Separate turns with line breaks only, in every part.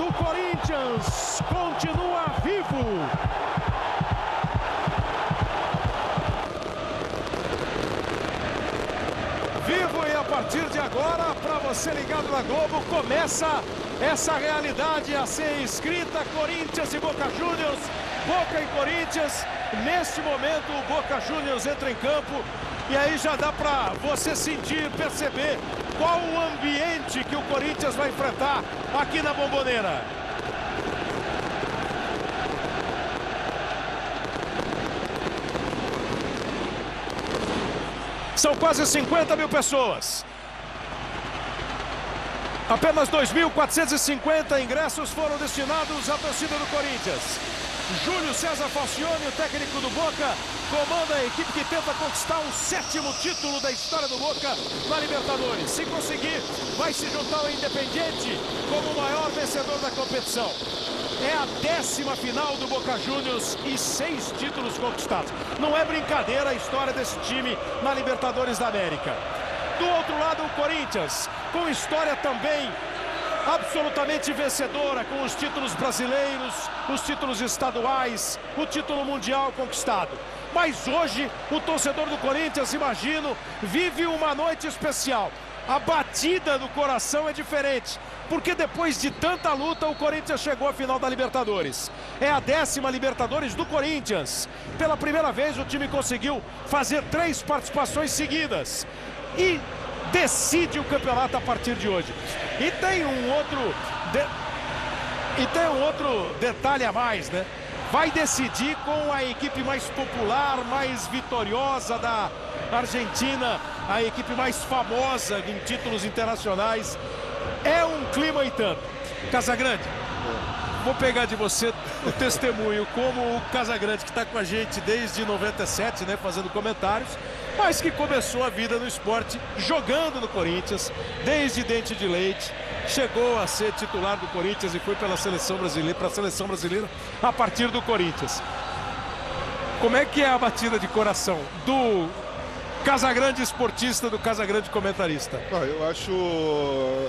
O Corinthians continua vivo. Vivo, e a partir de agora, para você ligado na Globo, começa essa realidade a ser escrita. Corinthians e Boca Juniors, Boca e Corinthians. Neste momento o Boca Juniors entra em campo e aí já dá para você sentir, perceber qual o ambiente que o Corinthians vai enfrentar aqui na Bombonera. São quase 50 mil pessoas. Apenas 2.450 ingressos foram destinados à torcida do Corinthians. Júlio César Falcione, o técnico do Boca, comanda a equipe que tenta conquistar o 7º título da história do Boca na Libertadores. Se conseguir, vai se juntar ao Independiente como o maior vencedor da competição. É a 10ª final do Boca Juniors e 6 títulos conquistados. Não é brincadeira a história desse time na Libertadores da América. Do outro lado, o Corinthians, com história também absolutamente vencedora, com os títulos brasileiros, os títulos estaduais, o título mundial conquistado. Mas hoje, o torcedor do Corinthians, imagino, vive uma noite especial. A batida do coração é diferente, porque depois de tanta luta, o Corinthians chegou à final da Libertadores. É a 10ª Libertadores do Corinthians. Pela primeira vez, o time conseguiu fazer 3 participações seguidas e decide o campeonato a partir de hoje. E tem um outro detalhe a mais, né? Vai decidir com a equipe mais popular, mais vitoriosa da Argentina, a equipe mais famosa em títulos internacionais. É um clima e tanto. Casagrande, vou pegar de você o testemunho como o Casagrande, que está com a gente desde 97, né, fazendo comentários, mas que começou a vida no esporte jogando no Corinthians, desde dente de leite, chegou a ser titular do Corinthians e foi pela seleção brasileira, para a seleção brasileira a partir do Corinthians. Como é que é a batida de coração do Casagrande esportista, do Casagrande comentarista?
Eu acho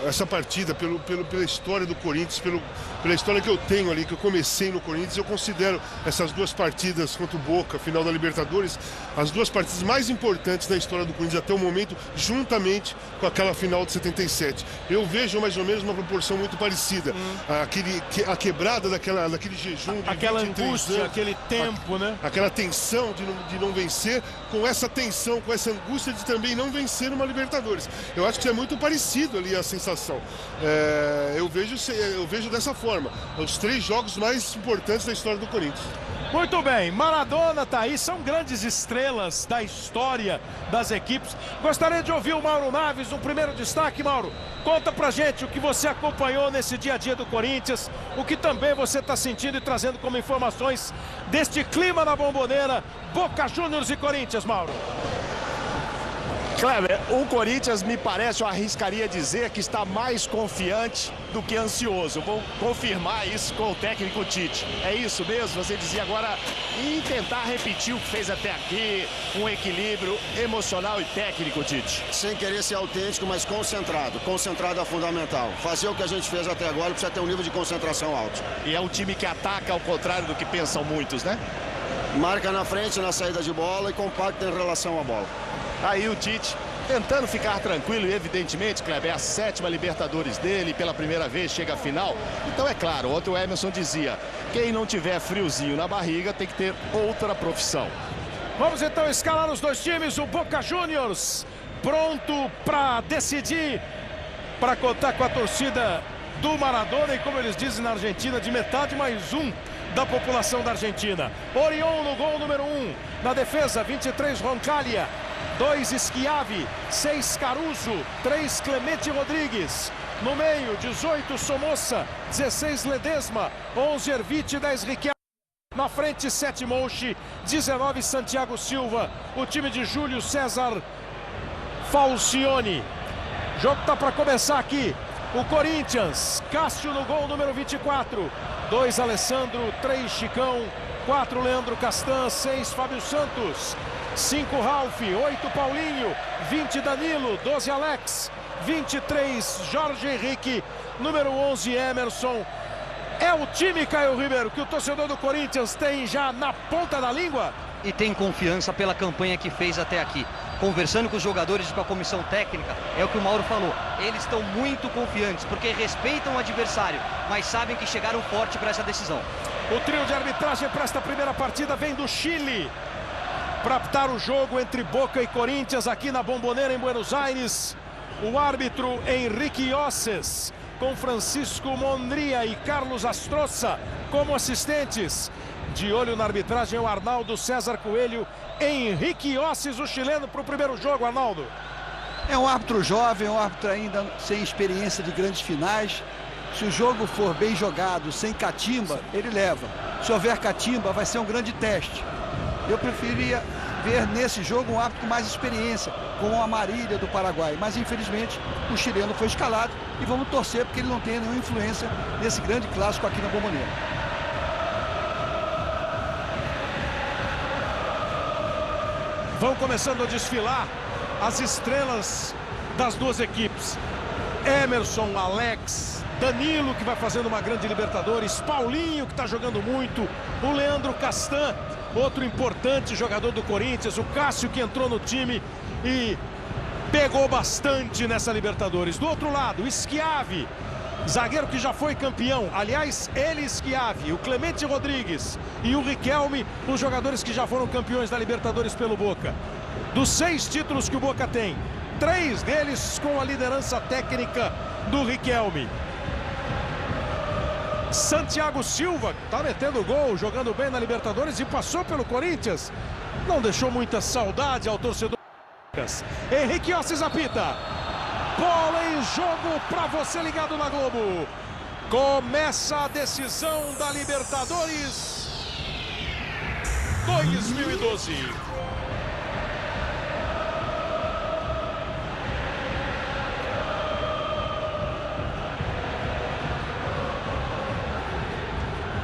essa partida, pela história do Corinthians, pela história que eu tenho ali, que eu comecei no Corinthians, eu considero essas 2 partidas contra o Boca, final da Libertadores, as 2 partidas mais importantes da história do Corinthians até o momento, juntamente com aquela final de 77. Eu vejo mais ou menos uma proporção muito parecida. A quebrada daquele jejum de
aquela
23
angústia,
anos,
aquele tempo, né?
Aquela tensão de não vencer, com essa tensão, com essa angústia de também não vencer uma Libertadores. Eu acho que é muito parecido ali a sensação. Eu vejo dessa forma. Os 3 jogos mais importantes da história do Corinthians.
Muito bem, Maradona tá aí, são grandes estrelas da história das equipes. Gostaria de ouvir o Mauro Naves, um primeiro destaque. Mauro, conta pra gente o que você acompanhou nesse dia a dia do Corinthians, o que também você está sentindo e trazendo como informações deste clima na Bombonera, Boca Juniors e Corinthians, Mauro.
Kleber, o Corinthians, me parece, eu arriscaria dizer que está mais confiante do que ansioso. Vou confirmar isso com o técnico Tite. É isso mesmo? Você dizia agora em tentar repetir o que fez até aqui, um equilíbrio emocional e técnico, Tite.
Sem querer ser autêntico, mas concentrado. Concentrado é fundamental. Fazer o que a gente fez até agora precisa ter um nível de concentração alto.
E é um time que ataca ao contrário do que pensam muitos, né?
Marca na frente, na saída de bola e compacta em relação à bola.
Aí o Tite tentando ficar tranquilo e evidentemente, Kleber, é a 7ª Libertadores dele, pela primeira vez chega à final. Então é claro, ontem o Emerson dizia, quem não tiver friozinho na barriga tem que ter outra profissão.
Vamos então escalar os 2 times, o Boca Juniors pronto para decidir, para contar com a torcida do Maradona e, como eles dizem na Argentina, de metade mais 1 da população da Argentina. Orion no gol número 1, na defesa 23 Roncaglia, 2 Schiavi, 6 Caruso, 3 Clemente Rodrigues. No meio, 18 Somoza, 16 Ledesma, 11 Ervite, 10 Riquelme. Na frente, 7 Monchi, 19 Santiago Silva. O time de Júlio César Falcione. O jogo tá para começar aqui. O Corinthians, Cássio no gol número 24. 2 Alessandro, 3 Chicão, 4 Leandro Castan, 6 Fábio Santos, 5 Ralf, 8 Paulinho, 20 Danilo, 12 Alex, 23 Jorge Henrique, número 11 Emerson. É o time, Caio Ribeiro, que o torcedor do Corinthians tem já na ponta da língua?
E tem confiança pela campanha que fez até aqui. Conversando com os jogadores e com a comissão técnica, é o que o Mauro falou. Eles estão muito confiantes, porque respeitam o adversário, mas sabem que chegaram forte para essa decisão.
O trio de arbitragem para esta primeira partida vem do Chile, para apitar o jogo entre Boca e Corinthians aqui na Bombonera, em Buenos Aires. O árbitro Henrique Osses, com Francisco Mondria e Carlos Astroza como assistentes. De olho na arbitragem, o Arnaldo César Coelho. Henrique Osses, o chileno, para o primeiro jogo, Arnaldo.
É um árbitro jovem, um árbitro ainda sem experiência de grandes finais. Se o jogo for bem jogado, sem catimba, ele leva. Se houver catimba, vai ser um grande teste. Eu preferia ver nesse jogo um árbitro com mais experiência, como o Amarília do Paraguai. Mas, infelizmente, o chileno foi escalado e vamos torcer porque ele não tem nenhuma influência nesse grande clássico aqui na Bombonera.
Vão começando a desfilar as estrelas das duas equipes. Emerson, Alex, Danilo, que vai fazendo uma grande Libertadores, Paulinho, que está jogando muito, o Leandro Castan, outro importante jogador do Corinthians, o Cássio, que entrou no time e pegou bastante nessa Libertadores. Do outro lado, o Schiavi, zagueiro que já foi campeão. Aliás, ele, Schiavi, o Clemente Rodrigues e o Riquelme, os jogadores que já foram campeões da Libertadores pelo Boca. Dos 6 títulos que o Boca tem, 3 deles com a liderança técnica do Riquelme. Santiago Silva tá metendo gol, jogando bem na Libertadores e passou pelo Corinthians. Não deixou muita saudade ao torcedor. Henrique Osses apita. Bola em jogo para você ligado na Globo. Começa a decisão da Libertadores 2012.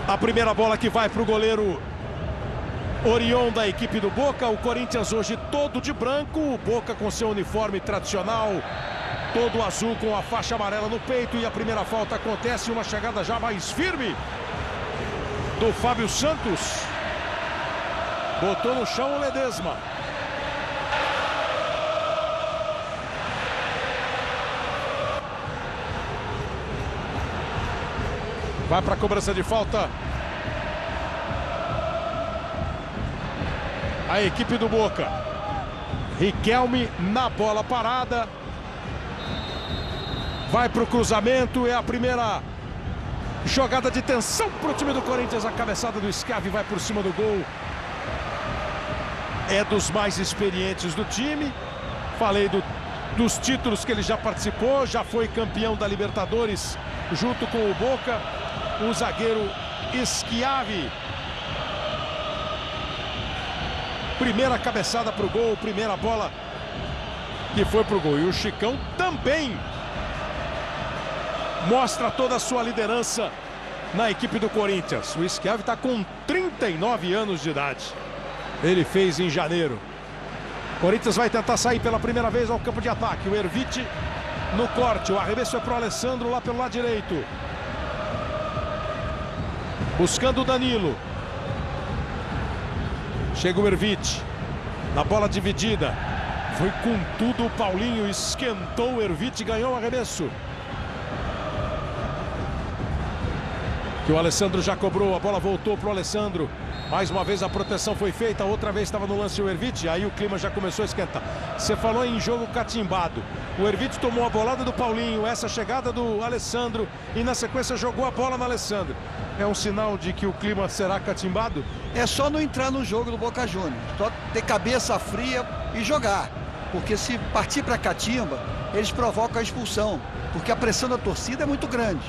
A primeira bola que vai para o goleiro Orion da equipe do Boca. O Corinthians hoje todo de branco, o Boca com seu uniforme tradicional, todo azul com a faixa amarela no peito. E a primeira falta acontece, uma chegada já mais firme do Fábio Santos. Botou no chão o Ledesma. Vai para a cobrança de falta a equipe do Boca. Riquelme na bola parada. Vai para o cruzamento. É a primeira jogada de tensão para o time do Corinthians. A cabeçada do Schiavi vai por cima do gol. É dos mais experientes do time. Falei dos títulos que ele já participou. Já foi campeão da Libertadores junto com o Boca. O zagueiro Schiavi. Primeira cabeçada para o gol, primeira bola que foi para o gol. E o Chicão também mostra toda a sua liderança na equipe do Corinthians. O Schiavi está com 39 anos de idade. Ele fez em janeiro. O Corinthians vai tentar sair pela primeira vez ao campo de ataque. O Erviti no corte. O arremesso é para o Alessandro lá pelo lado direito. Buscando o Danilo. Chega o Erviti. Na bola dividida. Foi com tudo o Paulinho. Esquentou o Erviti. Ganhou o arremesso. Que o Alessandro já cobrou. A bola voltou para o Alessandro. Mais uma vez a proteção foi feita. Outra vez estava no lance o Erviti. Aí o clima já começou a esquentar. Você falou em jogo catimbado. O Erviti tomou a bolada do Paulinho. Essa chegada do Alessandro. E na sequência jogou a bola no Alessandro. É um sinal de que o clima será catimbado?
É só não entrar no jogo do Boca Juniors. Só ter cabeça fria e jogar. Porque se partir para catimba, eles provocam a expulsão. Porque a pressão da torcida é muito grande.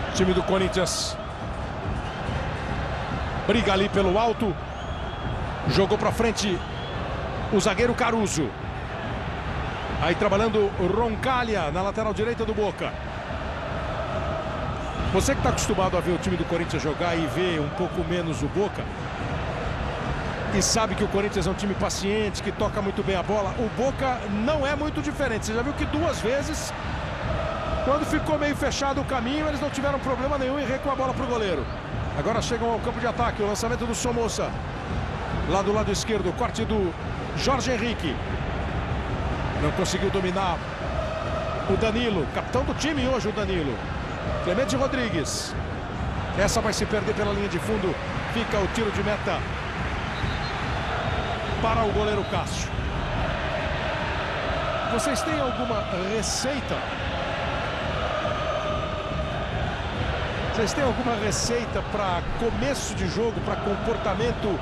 O time do Corinthians briga ali pelo alto. Jogou para frente o zagueiro Caruso. Aí trabalhando Roncalha na lateral direita do Boca. Você que está acostumado a ver o time do Corinthians jogar e ver um pouco menos o Boca, e sabe que o Corinthians é um time paciente, que toca muito bem a bola. O Boca não é muito diferente. Você já viu que 2 vezes, quando ficou meio fechado o caminho, eles não tiveram problema nenhum em recuar a bola para o goleiro. Agora chegam ao campo de ataque, o lançamento do Somoza. Lá do lado esquerdo, o corte do Jorge Henrique. Não conseguiu dominar o Danilo, capitão do time hoje o Danilo. Clemente Rodrigues. Essa vai se perder pela linha de fundo. Fica o tiro de meta para o goleiro Cássio. Vocês têm alguma receita? Vocês têm alguma receita para começo de jogo, para comportamento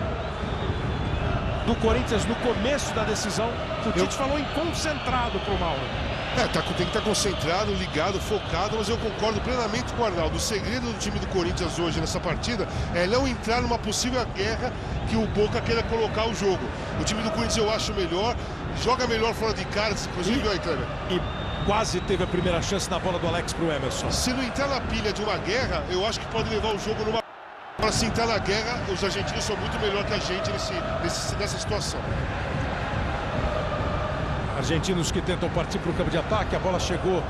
do Corinthians no começo da decisão? O Tite falou em concentrado para o Mauro.
Tem que estar concentrado, ligado, focado, mas eu concordo plenamente com o Arnaldo. O segredo do time do Corinthians hoje nessa partida é não entrar numa possível guerra que o Boca queira colocar o jogo. O time do Corinthians eu acho melhor, joga melhor fora de casa, inclusive, viu aí, Kleber?
E quase teve a primeira chance na bola do Alex pro Emerson.
Se não entrar na pilha de uma guerra, eu acho que pode levar o jogo numa... Para se entrar na guerra, os argentinos são muito melhor que a gente nessa situação.
Argentinos que tentam partir para o campo de ataque. A bola chegou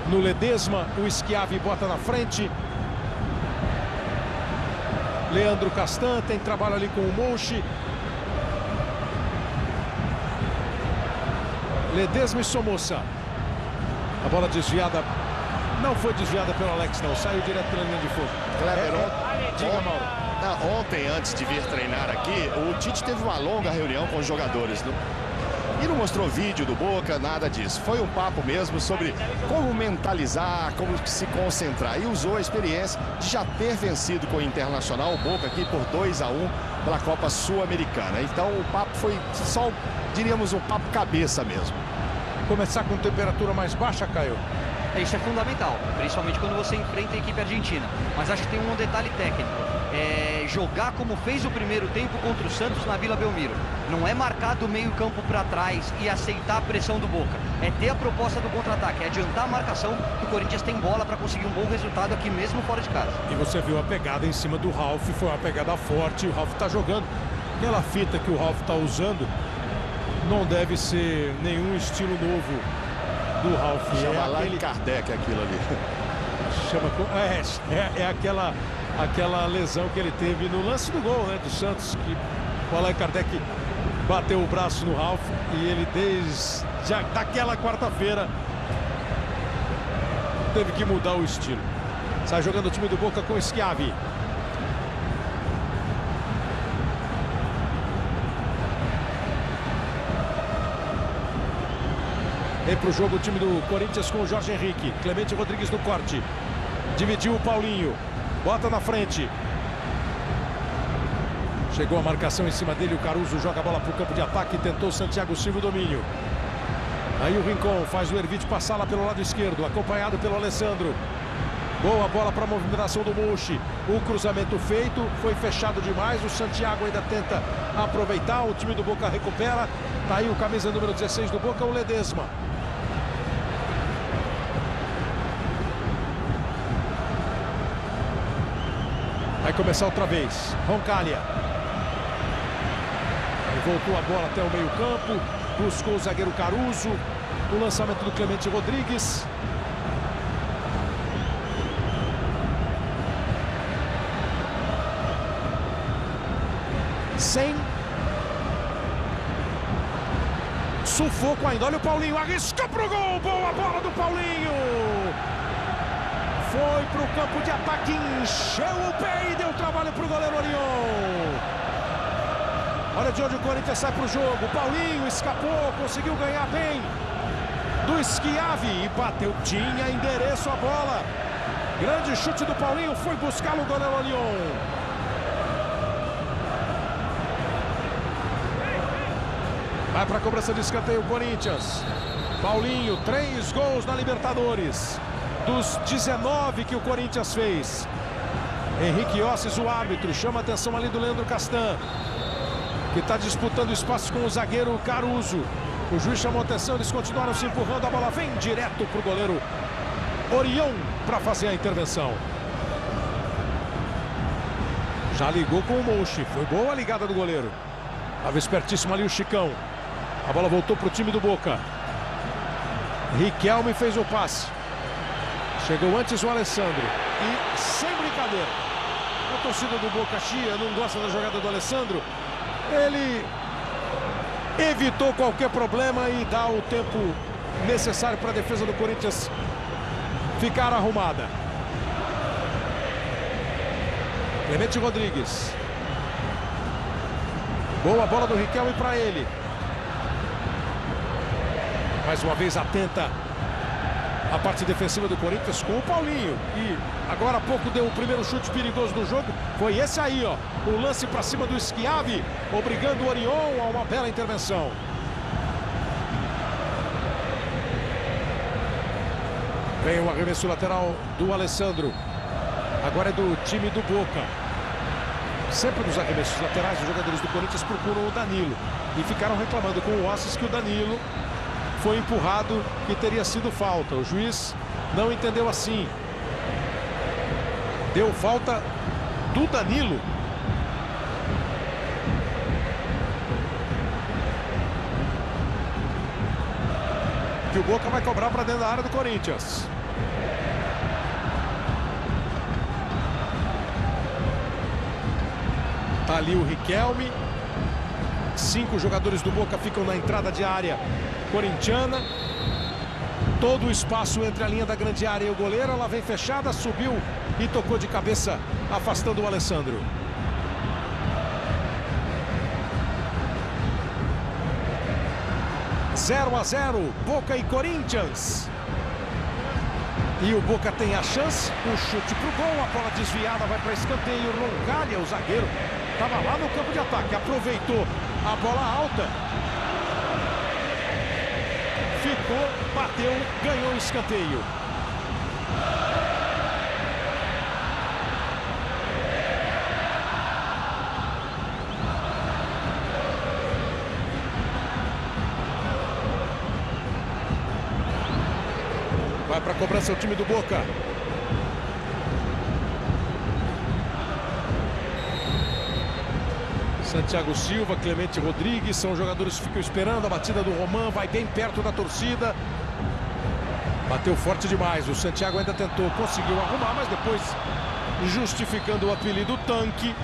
no Ledesma. O Schiavi bota na frente. Leandro Castan tem trabalho ali com o Monchi. Ledesma e Somoza. A bola desviada. Não foi desviada pelo Alex, não. Saiu direto pela linha de fundo. Diga, Mauro.
Ontem, antes de vir treinar aqui, o Tite teve uma longa reunião com os jogadores, e não mostrou vídeo do Boca, nada disso. Foi um papo mesmo sobre como mentalizar, como se concentrar. E usou a experiência de já ter vencido com o Internacional, o Boca aqui por 2-1 pela Copa Sul-Americana. Então o papo foi só, diríamos, um papo cabeça mesmo.
Começar com temperatura mais baixa, Caio?
Isso é fundamental, principalmente quando você enfrenta a equipe argentina. Mas acho que tem um detalhe técnico. Jogar como fez o primeiro tempo contra o Santos na Vila Belmiro. Não é marcar do meio campo para trás e aceitar a pressão do Boca. É ter a proposta do contra-ataque, é adiantar a marcação, que o Corinthians tem bola para conseguir um bom resultado aqui mesmo fora de casa.
E você viu a pegada em cima do Ralf, foi uma pegada forte, o Ralf está jogando. Aquela fita que o Ralf está usando não deve ser nenhum estilo novo do Ralf.
Chama lá aquele... Kardec aquilo ali.
Chama... aquela lesão que ele teve no lance do gol, né, do Santos, que o Allan Kardec bateu o braço no Ralf e ele desde daquela quarta-feira teve que mudar o estilo. Sai jogando o time do Boca com o Schiavi. Vem para o jogo o time do Corinthians com o Jorge Henrique. Clemente Rodrigues no corte. Dividiu o Paulinho. Bota na frente. Chegou a marcação em cima dele. O Caruso joga a bola para o campo de ataque. Tentou o Santiago Silva o domínio. Aí o Rincon faz o Ervite passar lá pelo lado esquerdo. Acompanhado pelo Alessandro. Boa bola para a movimentação do Monchi. O cruzamento feito. Foi fechado demais. O Santiago ainda tenta aproveitar. O time do Boca recupera. Tá aí o camisa número 16 do Boca, o Ledesma. Vai começar outra vez. Roncalha. Voltou a bola até o meio campo. Buscou o zagueiro Caruso. O lançamento do Clemente Rodrigues. Sem sufoco ainda. Olha o Paulinho. Arriscou pro gol. Boa bola do Paulinho. Foi para o campo de ataque, encheu o pé e deu trabalho para o goleiro Orion. Olha de onde o Corinthians sai para o jogo. Paulinho escapou, conseguiu ganhar bem do Schiavi e bateu. Tinha endereço a bola. Grande chute do Paulinho, foi buscar o goleiro Orion. Vai para a cobrança de escanteio o Corinthians. Paulinho, 3 gols na Libertadores. Dos 19 que o Corinthians fez. Henrique Osses, o árbitro, chama a atenção ali do Leandro Castan, que está disputando espaço com o zagueiro Caruso. O juiz chamou a atenção, eles continuaram se empurrando, a bola vem direto para o goleiro Orion para fazer a intervenção. Já ligou com o Mouchi. Foi boa a ligada do goleiro. Estava espertíssimo ali o Chicão. A bola voltou para o time do Boca. Riquelme fez o passe. Chegou antes o Alessandro. E sem brincadeira, a torcida do Boca Chia não gosta da jogada do Alessandro. Ele evitou qualquer problema e dá o tempo necessário para a defesa do Corinthians ficar arrumada. Clemente Rodrigues. Boa bola do Riquelme para ele. Mais uma vez atenta a parte defensiva do Corinthians com o Paulinho. E agora há pouco deu o primeiro chute perigoso do jogo. Foi esse aí, ó. O lance para cima do Schiavi, obrigando o Orion a uma bela intervenção. Vem o arremesso lateral do Alessandro. Agora é do time do Boca. Sempre nos arremessos laterais, os jogadores do Corinthians procuram o Danilo. E ficaram reclamando com o Ossis que o Danilo foi empurrado, que teria sido falta. O juiz não entendeu assim. Deu falta do Danilo. Que o Boca vai cobrar para dentro da área do Corinthians. Tá ali o Riquelme. 5 jogadores do Boca ficam na entrada de área corintiana. Todo o espaço entre a linha da grande área e o goleiro. Ela vem fechada, subiu e tocou de cabeça, afastando o Alessandro. Zero a 0, Boca e Corinthians. E o Boca tem a chance, o chute pro gol, a bola desviada vai para escanteio. Roncalha, o zagueiro, estava lá no campo de ataque, aproveitou a bola alta. Ficou, bateu, ganhou o escanteio. Vai para a cobrança o time do Boca. Santiago Silva, Clemente Rodrigues são jogadores que ficam esperando a batida do Roman. Vai bem perto da torcida. Bateu forte demais. O Santiago ainda tentou, conseguiu arrumar, mas depois, justificando o apelido tanque,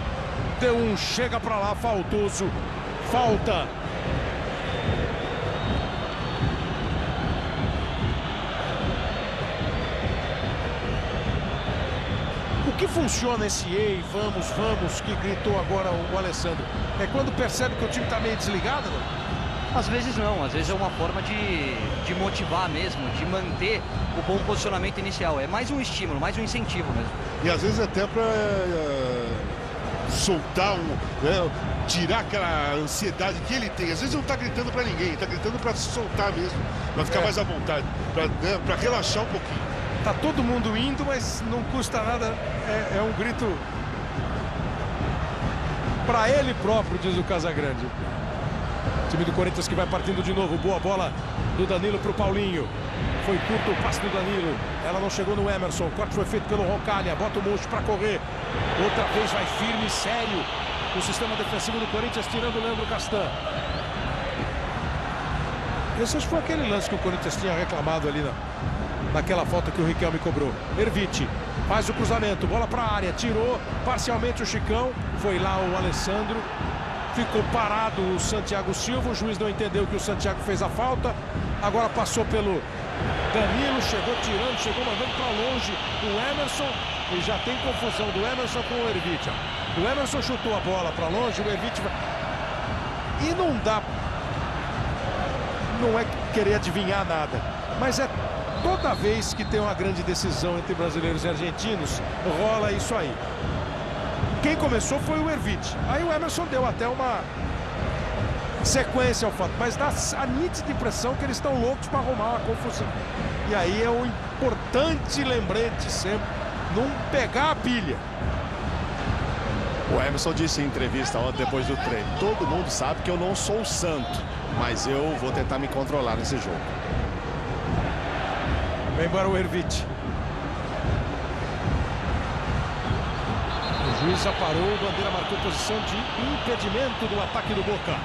deu um chega para lá faltoso. Falta. O que funciona esse ei, vamos, vamos, que gritou agora o Alessandro? É quando percebe que o time está meio desligado, não?
Às vezes não, às vezes é uma forma de motivar mesmo, de manter o bom posicionamento inicial. É mais um estímulo, mais um incentivo mesmo.
E às vezes até para soltar, tirar aquela ansiedade que ele tem. Às vezes não está gritando para ninguém, está gritando para se soltar mesmo, para ficar mais à vontade, para relaxar um pouquinho.
Tá todo mundo indo, mas não custa nada, é um grito para ele próprio, diz o Casagrande. Time do Corinthians que vai partindo de novo. Boa bola do Danilo para o Paulinho. Foi curto o passe do Danilo. Ela não chegou no Emerson. O corte foi feito pelo Roncalha. Bota o Mouchi para correr. Outra vez vai firme e sério o sistema defensivo do Corinthians, tirando o Leandro Castan. Esse foi aquele lance que o Corinthians tinha reclamado ali naquela falta que o Riquelme cobrou. Erviti faz o cruzamento. Bola para a área. Tirou parcialmente o Chicão. Foi lá o Alessandro. Ficou parado o Santiago Silva. O juiz não entendeu que o Santiago fez a falta. Agora passou pelo Danilo. Chegou tirando, chegou mandando para longe o Emerson. E já tem confusão do Emerson com o Erviti. O Emerson chutou a bola para longe. O Erviti vai... E não dá... Não é querer adivinhar nada. Mas é toda vez que tem uma grande decisão entre brasileiros e argentinos, rola isso aí. Quem começou foi o Erviti. Aí o Emerson deu até uma sequência ao fato, mas dá a nítida impressão que eles estão loucos para arrumar uma confusão. E aí é o importante lembrete sempre, não pegar a pilha.
O Emerson disse em entrevista ontem depois do treino: todo mundo sabe que eu não sou santo, mas eu vou tentar me controlar nesse jogo. Vem para o Erviti.
O juiz já parou, o Bandeira marcou posição de impedimento do ataque do Boca.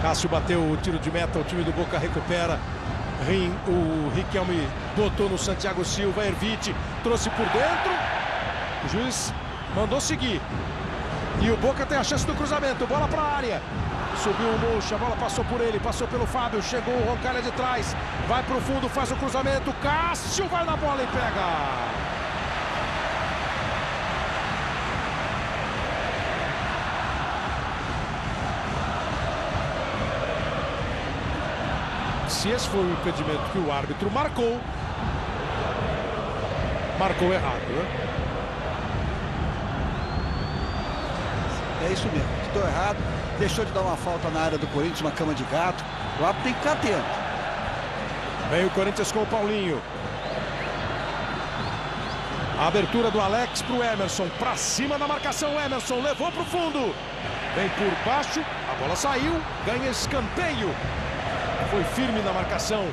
Cássio bateu o tiro de meta, o time do Boca recupera. O Riquelme botou no Santiago Silva, Erviti trouxe por dentro. O juiz mandou seguir. E o Boca tem a chance do cruzamento, bola para a área. Subiu o Mocha, a bola passou por ele, passou pelo Fábio, chegou o Roncalha de trás. Vai para o fundo, faz o cruzamento, Cássio vai na bola e pega. Se esse foi o impedimento que o árbitro marcou errado, né?
É isso mesmo, estou errado. Deixou de dar uma falta na área do Corinthians, uma cama de gato. O árbitro tem que ficar atento.
Vem o Corinthians com o Paulinho. A abertura do Alex para o Emerson. Para cima da marcação, o Emerson levou para o fundo. Vem por baixo, a bola saiu, ganha escanteio. Foi firme na marcação.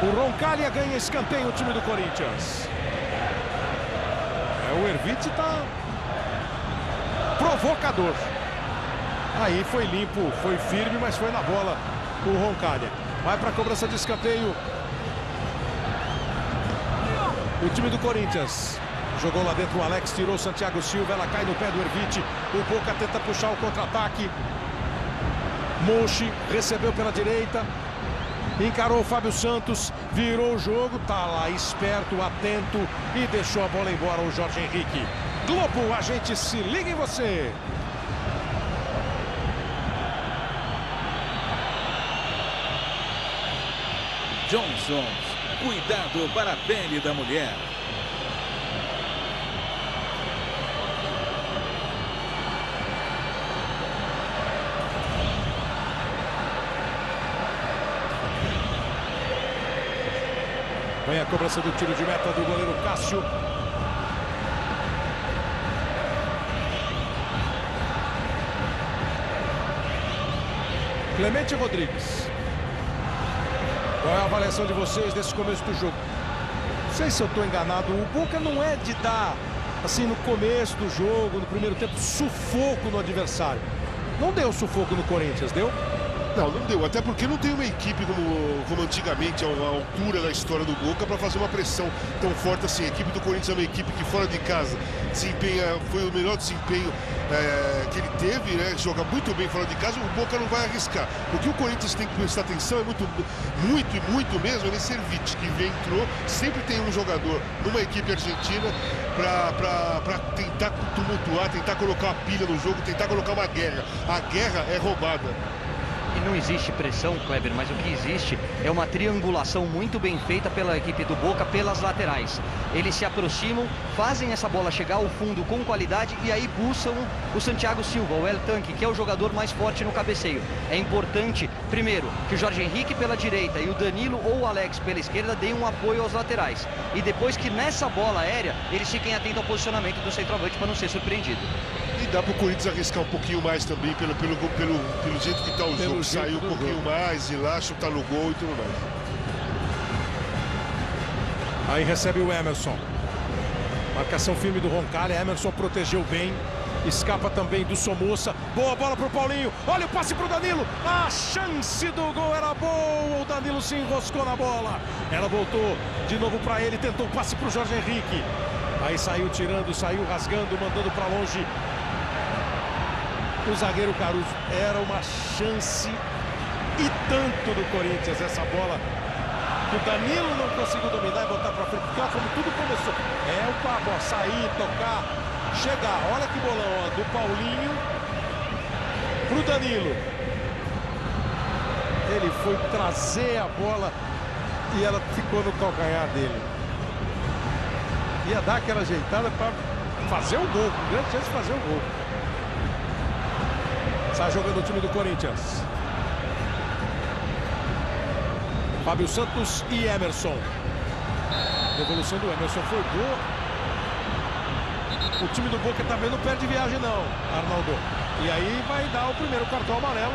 O Roncalha ganha escanteio, o time do Corinthians. O Erviti está provocador. Aí foi limpo, foi firme, mas foi na bola o Roncalha. Vai para a cobrança de escanteio. O time do Corinthians. Jogou lá dentro o Alex, tirou o Santiago Silva, ela cai no pé do Erviti. O Boca tenta puxar o contra-ataque. Mochi recebeu pela direita. Encarou o Fábio Santos, virou o jogo, tá lá esperto, atento e deixou a bola embora o Jorge Henrique. Globo, a gente se liga em você.
Johnson's, cuidado para a pele da mulher.
Vem a cobrança do tiro de meta do goleiro Cássio. Clemente Rodrigues. Qual é a avaliação de vocês desse começo do jogo? Não sei se eu estou enganado. O Boca não é de dar, assim, no começo do jogo, no primeiro tempo, sufoco no adversário. Não deu sufoco no Corinthians, deu?
Não deu, até porque não tem uma equipe como antigamente, à altura da história do Boca, para fazer uma pressão tão forte assim. A equipe do Corinthians é uma equipe que fora de casa foi o melhor desempenho que ele teve, né? Joga muito bem fora de casa, o Boca não vai arriscar. O que o Corinthians tem que prestar atenção é muito mesmo, é nesse Erviti, que entrou, sempre tem um jogador numa equipe argentina para tentar tumultuar, tentar colocar uma pilha no jogo, tentar colocar uma guerra. A guerra é roubada.
E não existe pressão, Kleber, mas o que existe é uma triangulação muito bem feita pela equipe do Boca pelas laterais. Eles se aproximam, fazem essa bola chegar ao fundo com qualidade e aí buscam o Santiago Silva, o El Tanque, que é o jogador mais forte no cabeceio. É importante, primeiro, que o Jorge Henrique pela direita e o Danilo ou o Alex pela esquerda deem um apoio aos laterais. E depois que nessa bola aérea, eles fiquem atentos ao posicionamento do centroavante para não ser surpreendido.
E dá para o Corinthians arriscar um pouquinho mais também, pelo jeito que está o jogo. Sair um pouquinho mais, ir lá, chutar no gol e tudo mais.
Aí recebe o Emerson. Marcação firme do Roncalha. Emerson protegeu bem. Escapa também do Somoza. Boa bola para o Paulinho. Olha o passe para o Danilo. A chance do gol era boa. O Danilo se enroscou na bola. Ela voltou de novo para ele. Tentou o passe para o Jorge Henrique. Aí saiu tirando, saiu rasgando, mandando para longe. O zagueiro Caruso. Era uma chance e tanto do Corinthians essa bola. O Danilo não conseguiu dominar e botar para frente. Porque olha como tudo começou. É o Pablo sair, tocar, chegar. Olha que bolão, ó, do Paulinho pro Danilo. Ele foi trazer a bola e ela ficou no calcanhar dele. Ia dar aquela ajeitada para fazer o gol. Com grande chance de fazer o gol. Sai jogando o time do Corinthians. Fábio Santos e Emerson. A devolução do Emerson foi boa. O time do Boca também não perde viagem não, Arnaldo. E aí vai dar o primeiro cartão amarelo.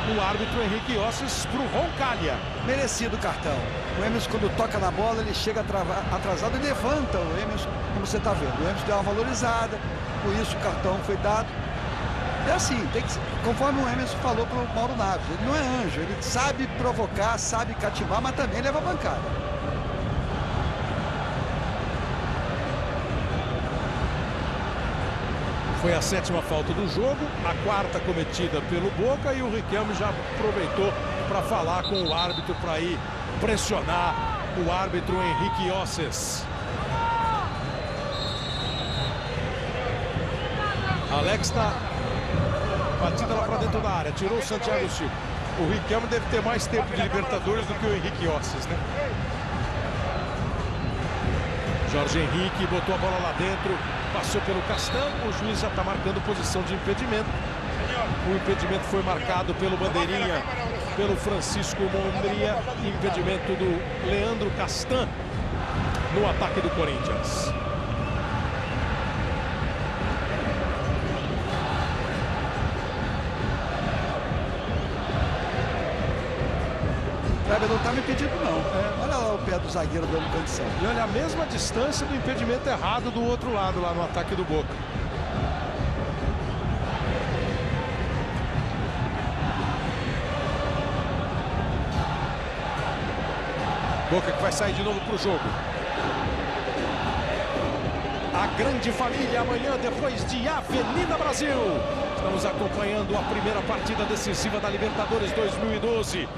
O árbitro Henrique Osses para o Roncalha.
Merecido o cartão. O Emerson, quando toca na bola, ele chega atrasado e levanta o Emerson, como você está vendo. O Emerson deu uma valorizada, por isso o cartão foi dado. É assim, tem que, conforme o Emerson falou para o Mauro Naves, ele não é anjo, ele sabe provocar, sabe cativar, mas também leva bancada.
Foi a 7ª falta do jogo, a 4ª cometida pelo Boca, e o Riquelme já aproveitou para falar com o árbitro para ir pressionar o árbitro Henrique Osses. Alex está batida lá para dentro da área, tirou o Santiago Silva. O Riquelme deve ter mais tempo de Libertadores do que o Henrique Osses, né? Jorge Henrique botou a bola lá dentro, passou pelo Castan, o juiz já está marcando posição de impedimento. O impedimento foi marcado pelo bandeirinha, pelo Francisco Mondria, impedimento do Leandro Castan no ataque do Corinthians.
Kleber, não está me impedindo não. Olha lá o pé do zagueiro dando condição.
E olha a mesma distância do impedimento errado do outro lado, lá no ataque do Boca. Boca que vai sair de novo para o jogo. A grande família amanhã, depois de Avenida Brasil. Estamos acompanhando a primeira partida decisiva da Libertadores 2012.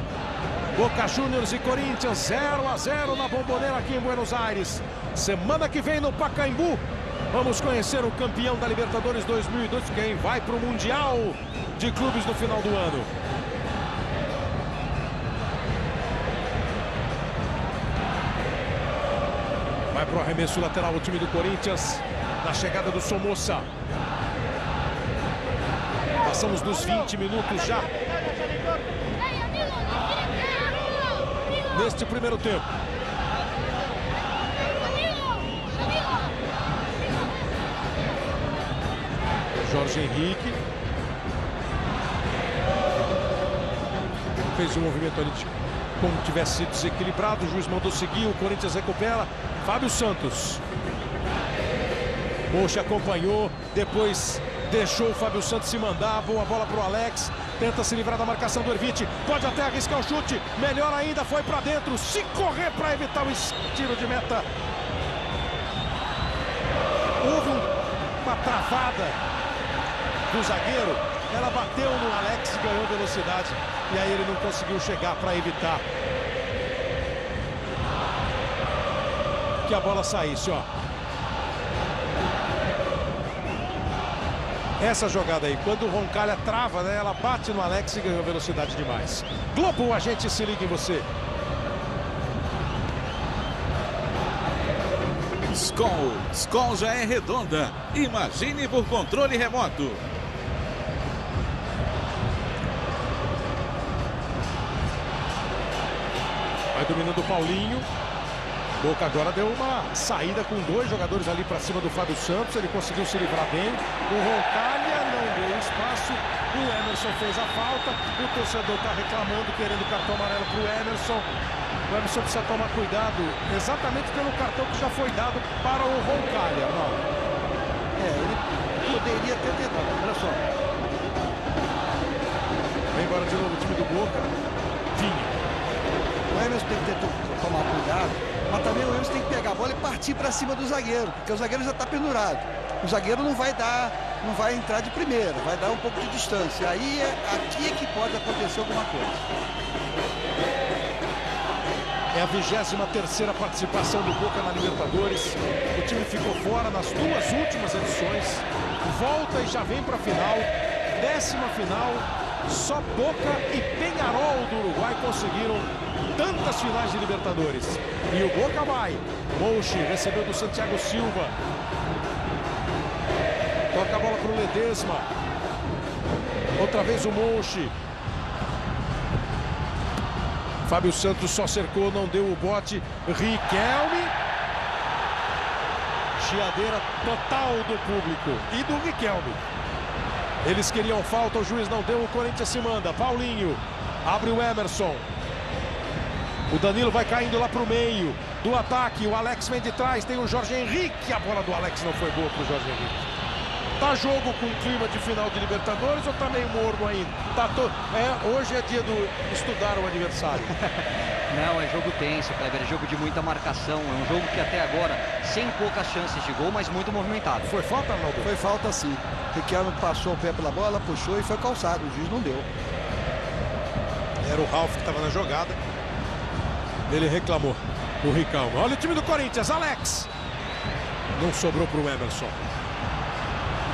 Boca Juniors e Corinthians 0-0 na Bombonera aqui em Buenos Aires. Semana que vem no Pacaembu, vamos conhecer o campeão da Libertadores 2012, quem vai para o Mundial de Clubes no final do ano. Vai para o arremesso lateral o time do Corinthians, na chegada do Somoza. Passamos dos 20 minutos já neste primeiro tempo. Jorge Henrique fez um movimento ali como tivesse sido desequilibrado. O juiz mandou seguir, o Corinthians recupera. Fábio Santos. Mocha acompanhou, depois deixou o Fábio Santos se mandar. Boa bola para o Alex. Tenta se livrar da marcação do Erviti. Pode até arriscar o chute. Melhor ainda, foi para dentro. Se correr para evitar o tiro de meta. Houve uma travada do zagueiro. Ela bateu no Alex e ganhou velocidade. E aí ele não conseguiu chegar para evitar que a bola saísse, ó. Essa jogada aí, quando o Roncalha trava, né, ela bate no Alex e ganhou velocidade demais. Globo, a gente se liga em você.
Skol já é redonda. Imagine por controle remoto.
Vai dominando o Paulinho. Boca agora deu uma saída com dois jogadores ali para cima do Fábio Santos. Ele conseguiu se livrar bem. O Roncalha não deu espaço. O Emerson fez a falta. O torcedor está reclamando, querendo cartão amarelo para o Emerson. O Emerson precisa tomar cuidado exatamente pelo cartão que já foi dado para o Roncalha. Não.
Ele poderia ter tentado. Olha só.
Vem embora de novo o time do Boca. Vinha.
O Emerson tem que tomar cuidado, mas também o Emerson tem que pegar a bola e partir para cima do zagueiro, porque o zagueiro já está pendurado. O zagueiro não vai entrar de primeira, vai dar um pouco de distância. Aí aqui é que pode acontecer alguma coisa.
É a 23ª participação do Boca na Libertadores. O time ficou fora nas duas últimas edições. Volta e já vem para a final. 10ª final. Só Boca e Peñarol do Uruguai conseguiram tantas finais de Libertadores. E o Boca vai. Mouchi recebeu do Santiago Silva. Toca a bola para o Ledesma. Outra vez o Mouchi. Fábio Santos só cercou, não deu o bote. Riquelme. Chiadeira total do público e do Riquelme. Eles queriam falta, o juiz não deu, o Corinthians se manda. Paulinho abre o Emerson. O Danilo vai caindo lá pro meio do ataque. O Alex vem de trás, tem o Jorge Henrique. A bola do Alex não foi boa pro Jorge Henrique. Tá jogo com clima de final de Libertadores ou tá meio morno ainda? Hoje é dia do estudar o adversário.
Não, é jogo tenso, Kleber, é jogo de muita marcação. É um jogo que até agora, sem poucas chances de gol, mas muito movimentado.
Foi falta, Arnaldo?
Foi falta, sim. Riquelme passou o pé pela bola, puxou e foi calçado. O juiz não deu.
Era o Ralf que estava na jogada. Ele reclamou. O Riquelme. Olha o time do Corinthians, Alex. Não sobrou para o Emerson.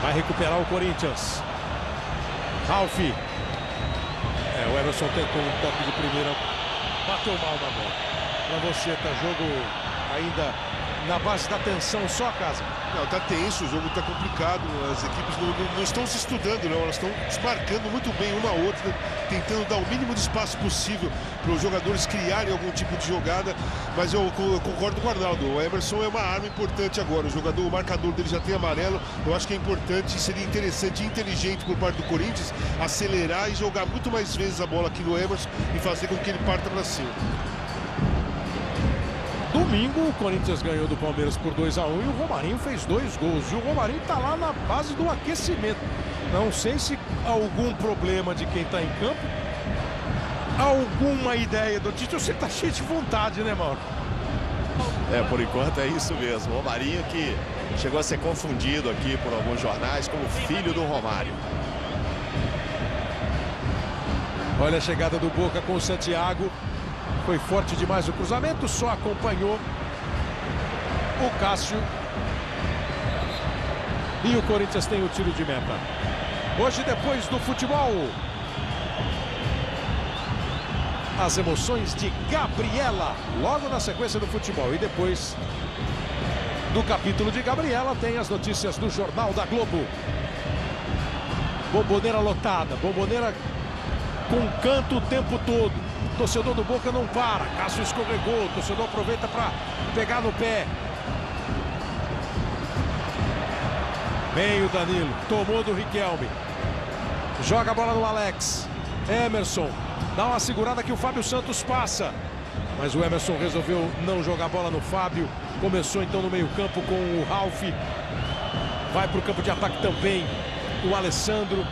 Vai recuperar o Corinthians. Ralf. O Emerson tentou um toque de primeira. Bateu mal na bola. Para você, tá jogo ainda na base da tensão só, Casa?
Não, tá tenso, o jogo tá complicado. As equipes não estão se estudando, não. Elas estão desmarcando muito bem uma a outra, tentando dar o mínimo de espaço possível para os jogadores criarem algum tipo de jogada. Mas eu concordo com o Arnaldo. O Emerson é uma arma importante agora. O marcador dele já tem amarelo. Eu acho que é importante, seria interessante e inteligente por parte do Corinthians acelerar e jogar muito mais vezes a bola aqui no Emerson e fazer com que ele parta para cima.
Domingo, o Corinthians ganhou do Palmeiras por 2-1 e o Romarinho fez 2 gols. E o Romarinho tá lá na base do aquecimento. Não sei se algum problema de quem tá em campo, alguma ideia do Tite. Você tá cheio de vontade, né, Mauro?
Por enquanto é isso mesmo. O Romarinho que chegou a ser confundido aqui por alguns jornais como filho do Romário.
Olha a chegada do Boca com o Santiago. Foi forte demais o cruzamento, só acompanhou o Cássio. E o Corinthians tem o tiro de meta. Hoje, depois do futebol, as emoções de Gabriela, logo na sequência do futebol. E depois do capítulo de Gabriela, tem as notícias do Jornal da Globo. Bomboneira lotada, bomboneira com canto o tempo todo. Torcedor do Boca não para. Cássio escorregou. O torcedor aproveita para pegar no pé. Meio Danilo. Tomou do Riquelme. Joga a bola no Alex. Emerson. Dá uma segurada que o Fábio Santos passa. Mas o Emerson resolveu não jogar a bola no Fábio. Começou então no meio-campo com o Ralf. Vai para o campo de ataque também o Alessandro.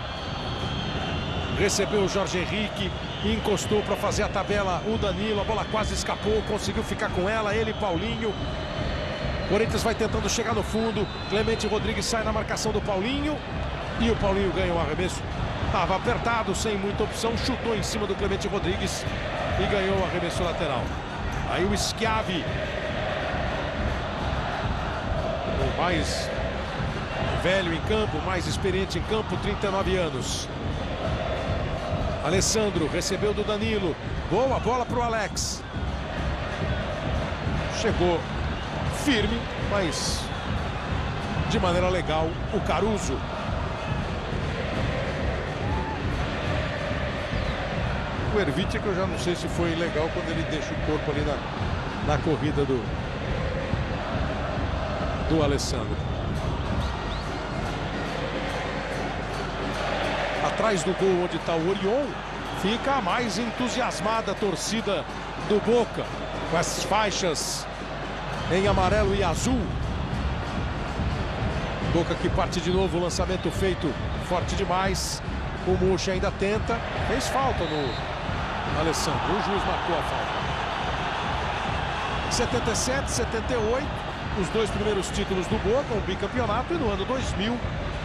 Recebeu o Jorge Henrique. Encostou para fazer a tabela o Danilo. A bola quase escapou. Conseguiu ficar com ela. Ele e Paulinho. Corinthians vai tentando chegar no fundo. Clemente Rodrigues sai na marcação do Paulinho. E o Paulinho ganha o arremesso. Estava apertado, sem muita opção. Chutou em cima do Clemente Rodrigues. E ganhou o arremesso lateral. Aí o Schiavi. O mais velho em campo. Mais experiente em campo. 39 anos. Alessandro recebeu do Danilo. Boa bola para o Alex. Chegou firme, mas de maneira legal o Caruso. O Ervite, que eu já não sei se foi legal quando ele deixa o corpo ali na corrida do Alessandro. Atrás do gol onde está o Orion, fica a mais entusiasmada a torcida do Boca, com as faixas em amarelo e azul. Boca que parte de novo, o lançamento feito forte demais. O Muxa ainda tenta, fez falta no Alessandro, o juiz marcou a falta. 77, 78, os 2 primeiros títulos do Boca, um bicampeonato, e no ano 2000,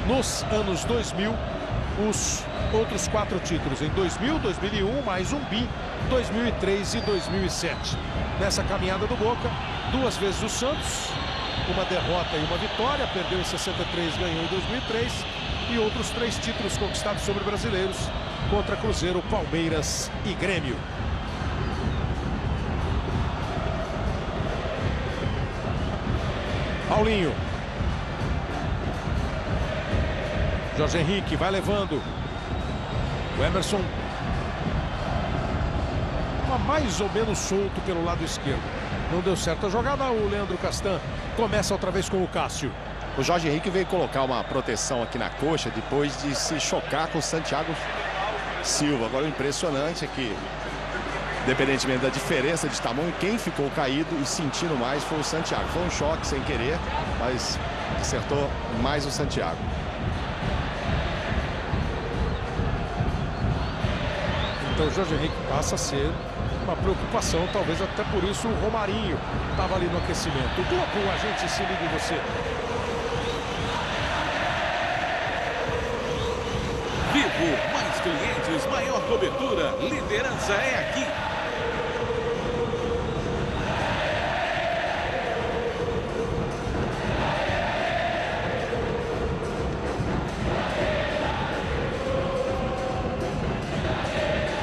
nos anos 2000, os outros 4 títulos em 2000, 2001, mais um bi, 2003 e 2007. Nessa caminhada do Boca, 2 vezes o Santos, uma derrota e uma vitória, perdeu em 63, ganhou em 2003, e outros 3 títulos conquistados sobre brasileiros contra Cruzeiro, Palmeiras e Grêmio. Paulinho. Jorge Henrique vai levando. O Emerson. Uma mais ou menos solto pelo lado esquerdo. Não deu certo a jogada, o Leandro Castan começa outra vez com o Cássio.
O Jorge Henrique veio colocar uma proteção aqui na coxa depois de se chocar com o Santiago Silva. Agora o impressionante é que, independentemente da diferença de tamanho, quem ficou caído e sentindo mais foi o Santiago. Foi um choque sem querer, mas acertou mais o Santiago.
Então o Jorge Henrique passa a ser uma preocupação, talvez até por isso o Romarinho estava ali no aquecimento. O Globo, a gente se liga em você.
Vivo, mais clientes, maior cobertura, liderança é aqui.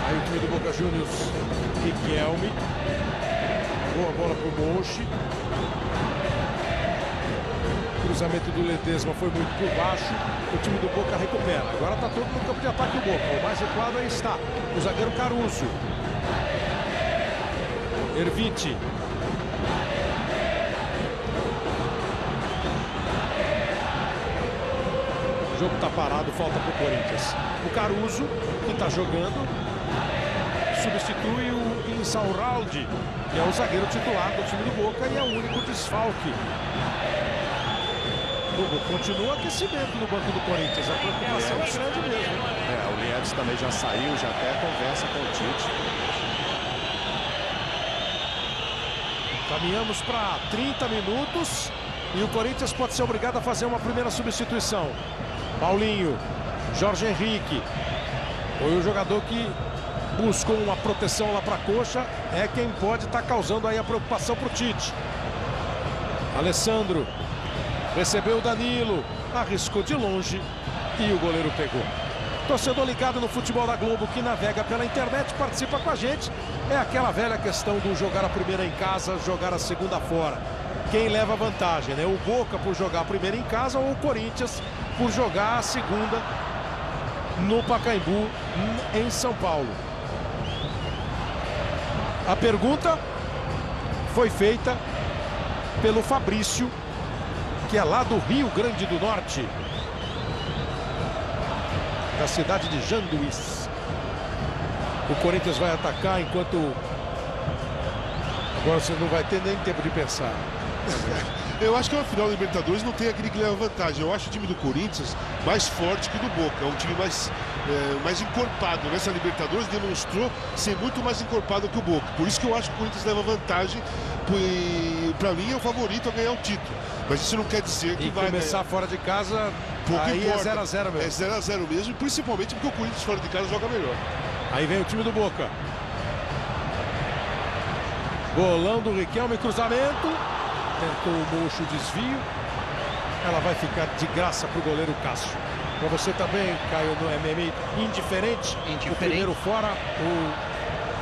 Aí o time do Boca Juniors, Riquelme. Boa bola para o Monchi. Cruzamento do Ledesma foi muito por baixo. O time do Boca recupera. Agora está todo no campo de ataque do Boca. O mais recuado aí está o zagueiro Caruso. Erviti. O jogo está parado, falta para o Corinthians. O Caruso, que está jogando, substitui o Insaurralde, que é o zagueiro titular do time do Boca e é o único desfalque. Continua aquecimento no banco do Corinthians. A preocupação é grande mesmo.
O Liedes também já saiu, já até conversa com o Tite.
Caminhamos para 30 minutos e o Corinthians pode ser obrigado a fazer uma primeira substituição. Paulinho, Jorge Henrique, foi o jogador que buscou uma proteção lá para a coxa, é quem pode estar causando aí a preocupação para o Tite. Alessandro recebeu o Danilo, arriscou de longe e o goleiro pegou. Torcedor ligado no Futebol da Globo, que navega pela internet, participa com a gente. É aquela velha questão do jogar a primeira em casa, jogar a segunda fora. Quem leva vantagem, né? O Boca por jogar a primeira em casa ou o Corinthians por jogar a segunda no Pacaembu, em São Paulo. A pergunta foi feita pelo Fabrício, que é lá do Rio Grande do Norte, da cidade de Janduís. O Corinthians vai atacar enquanto... Agora você não vai ter nem tempo de pensar.
Eu acho que a final da Libertadores não tem aquele que leva vantagem. Eu acho o time do Corinthians mais forte que o do Boca. É um time mais encorpado. Nessa Libertadores demonstrou ser muito mais encorpado que o Boca. Por isso que eu acho que o Corinthians leva vantagem. Para mim é o favorito a ganhar o título. Mas isso não quer dizer que vai
começar fora de casa, aí
importa.
É 0-0 mesmo.
É 0-0 mesmo, principalmente porque o Corinthians fora de casa joga melhor.
Aí vem o time do Boca. Bolão do Riquelme, cruzamento. Tentou o Monchi, o desvio. Ela vai ficar de graça para o goleiro Cássio. Para você também, Caio, no MMA, indiferente. O primeiro fora, o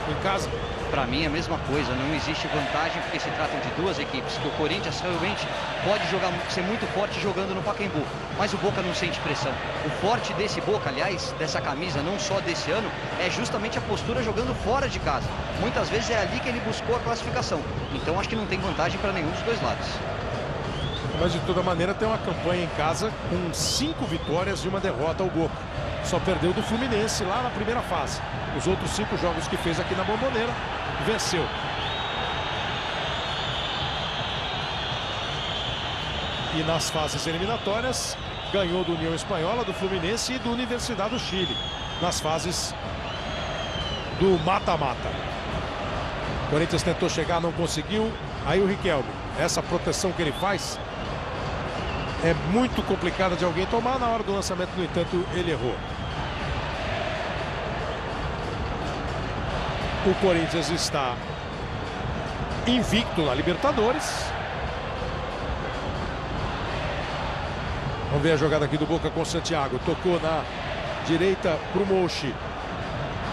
em casa.
Para mim é a mesma coisa, não existe vantagem porque se tratam de duas equipes, que o Corinthians realmente pode jogar, ser muito forte jogando no Pacaembu, mas o Boca não sente pressão. O forte desse Boca, aliás, dessa camisa, não só desse ano, é justamente a postura jogando fora de casa. Muitas vezes é ali que ele buscou a classificação, então acho que não tem vantagem para nenhum dos dois lados.
Mas de toda maneira tem uma campanha em casa com 5 vitórias e uma derrota ao Boca. Só perdeu do Fluminense lá na primeira fase. Os outros 5 jogos que fez aqui na Bombonera, venceu. E nas fases eliminatórias, ganhou do União Espanhola, do Fluminense e do Universidade do Chile. Nas fases do mata-mata. O Corinthians tentou chegar, não conseguiu. Aí o Riquelme, essa proteção que ele faz é muito complicada de alguém tomar. Na hora do lançamento, no entanto, ele errou. O Corinthians está invicto na Libertadores. Vamos ver a jogada aqui do Boca com o Santiago. Tocou na direita para o Monchi.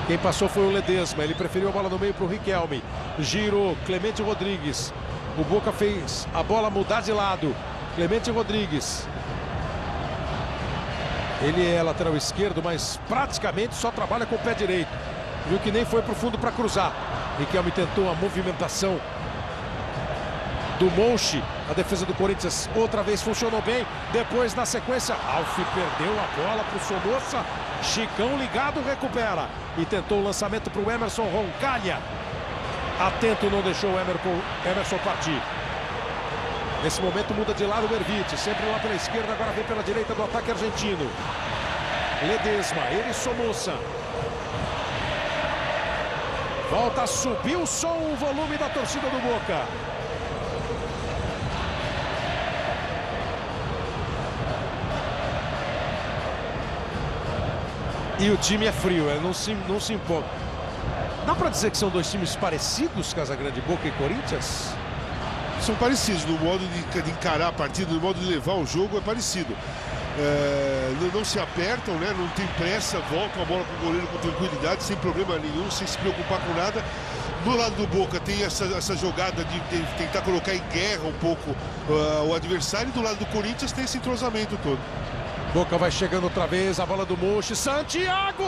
Quem passou foi o Ledesma. Ele preferiu a bola no meio para o Riquelme. Girou Clemente Rodrigues. O Boca fez a bola mudar de lado. Clemente Rodrigues. Ele é lateral esquerdo, mas praticamente só trabalha com o pé direito. Viu que nem foi para o fundo para cruzar. Riquelme tentou a movimentação do Monchi. A defesa do Corinthians outra vez funcionou bem. Depois, na sequência, Ralf perdeu a bola para o Somoza. Chicão ligado, recupera. E tentou o lançamento para o Emerson Roncalha. Atento, não deixou o Emerson partir. Nesse momento muda de lado o Ervite. Sempre lá pela esquerda, agora vem pela direita do ataque argentino. Ledesma, ele e Somoza. Volta a subir o som, o volume da torcida do Boca. E o time é frio, não se empolga. Dá pra dizer que são dois times parecidos, Casagrande, Boca e Corinthians?
São parecidos, no modo de encarar a partida, no modo de levar o jogo é parecido. Não se apertam, né? Não tem pressa, voltam a bola com o goleiro com tranquilidade, sem problema nenhum, sem se preocupar com nada. Do lado do Boca tem essa jogada de tentar colocar em guerra um pouco o adversário, e do lado do Corinthians tem esse entrosamento todo.
Boca vai chegando outra vez, a bola do Monchi, Santiago!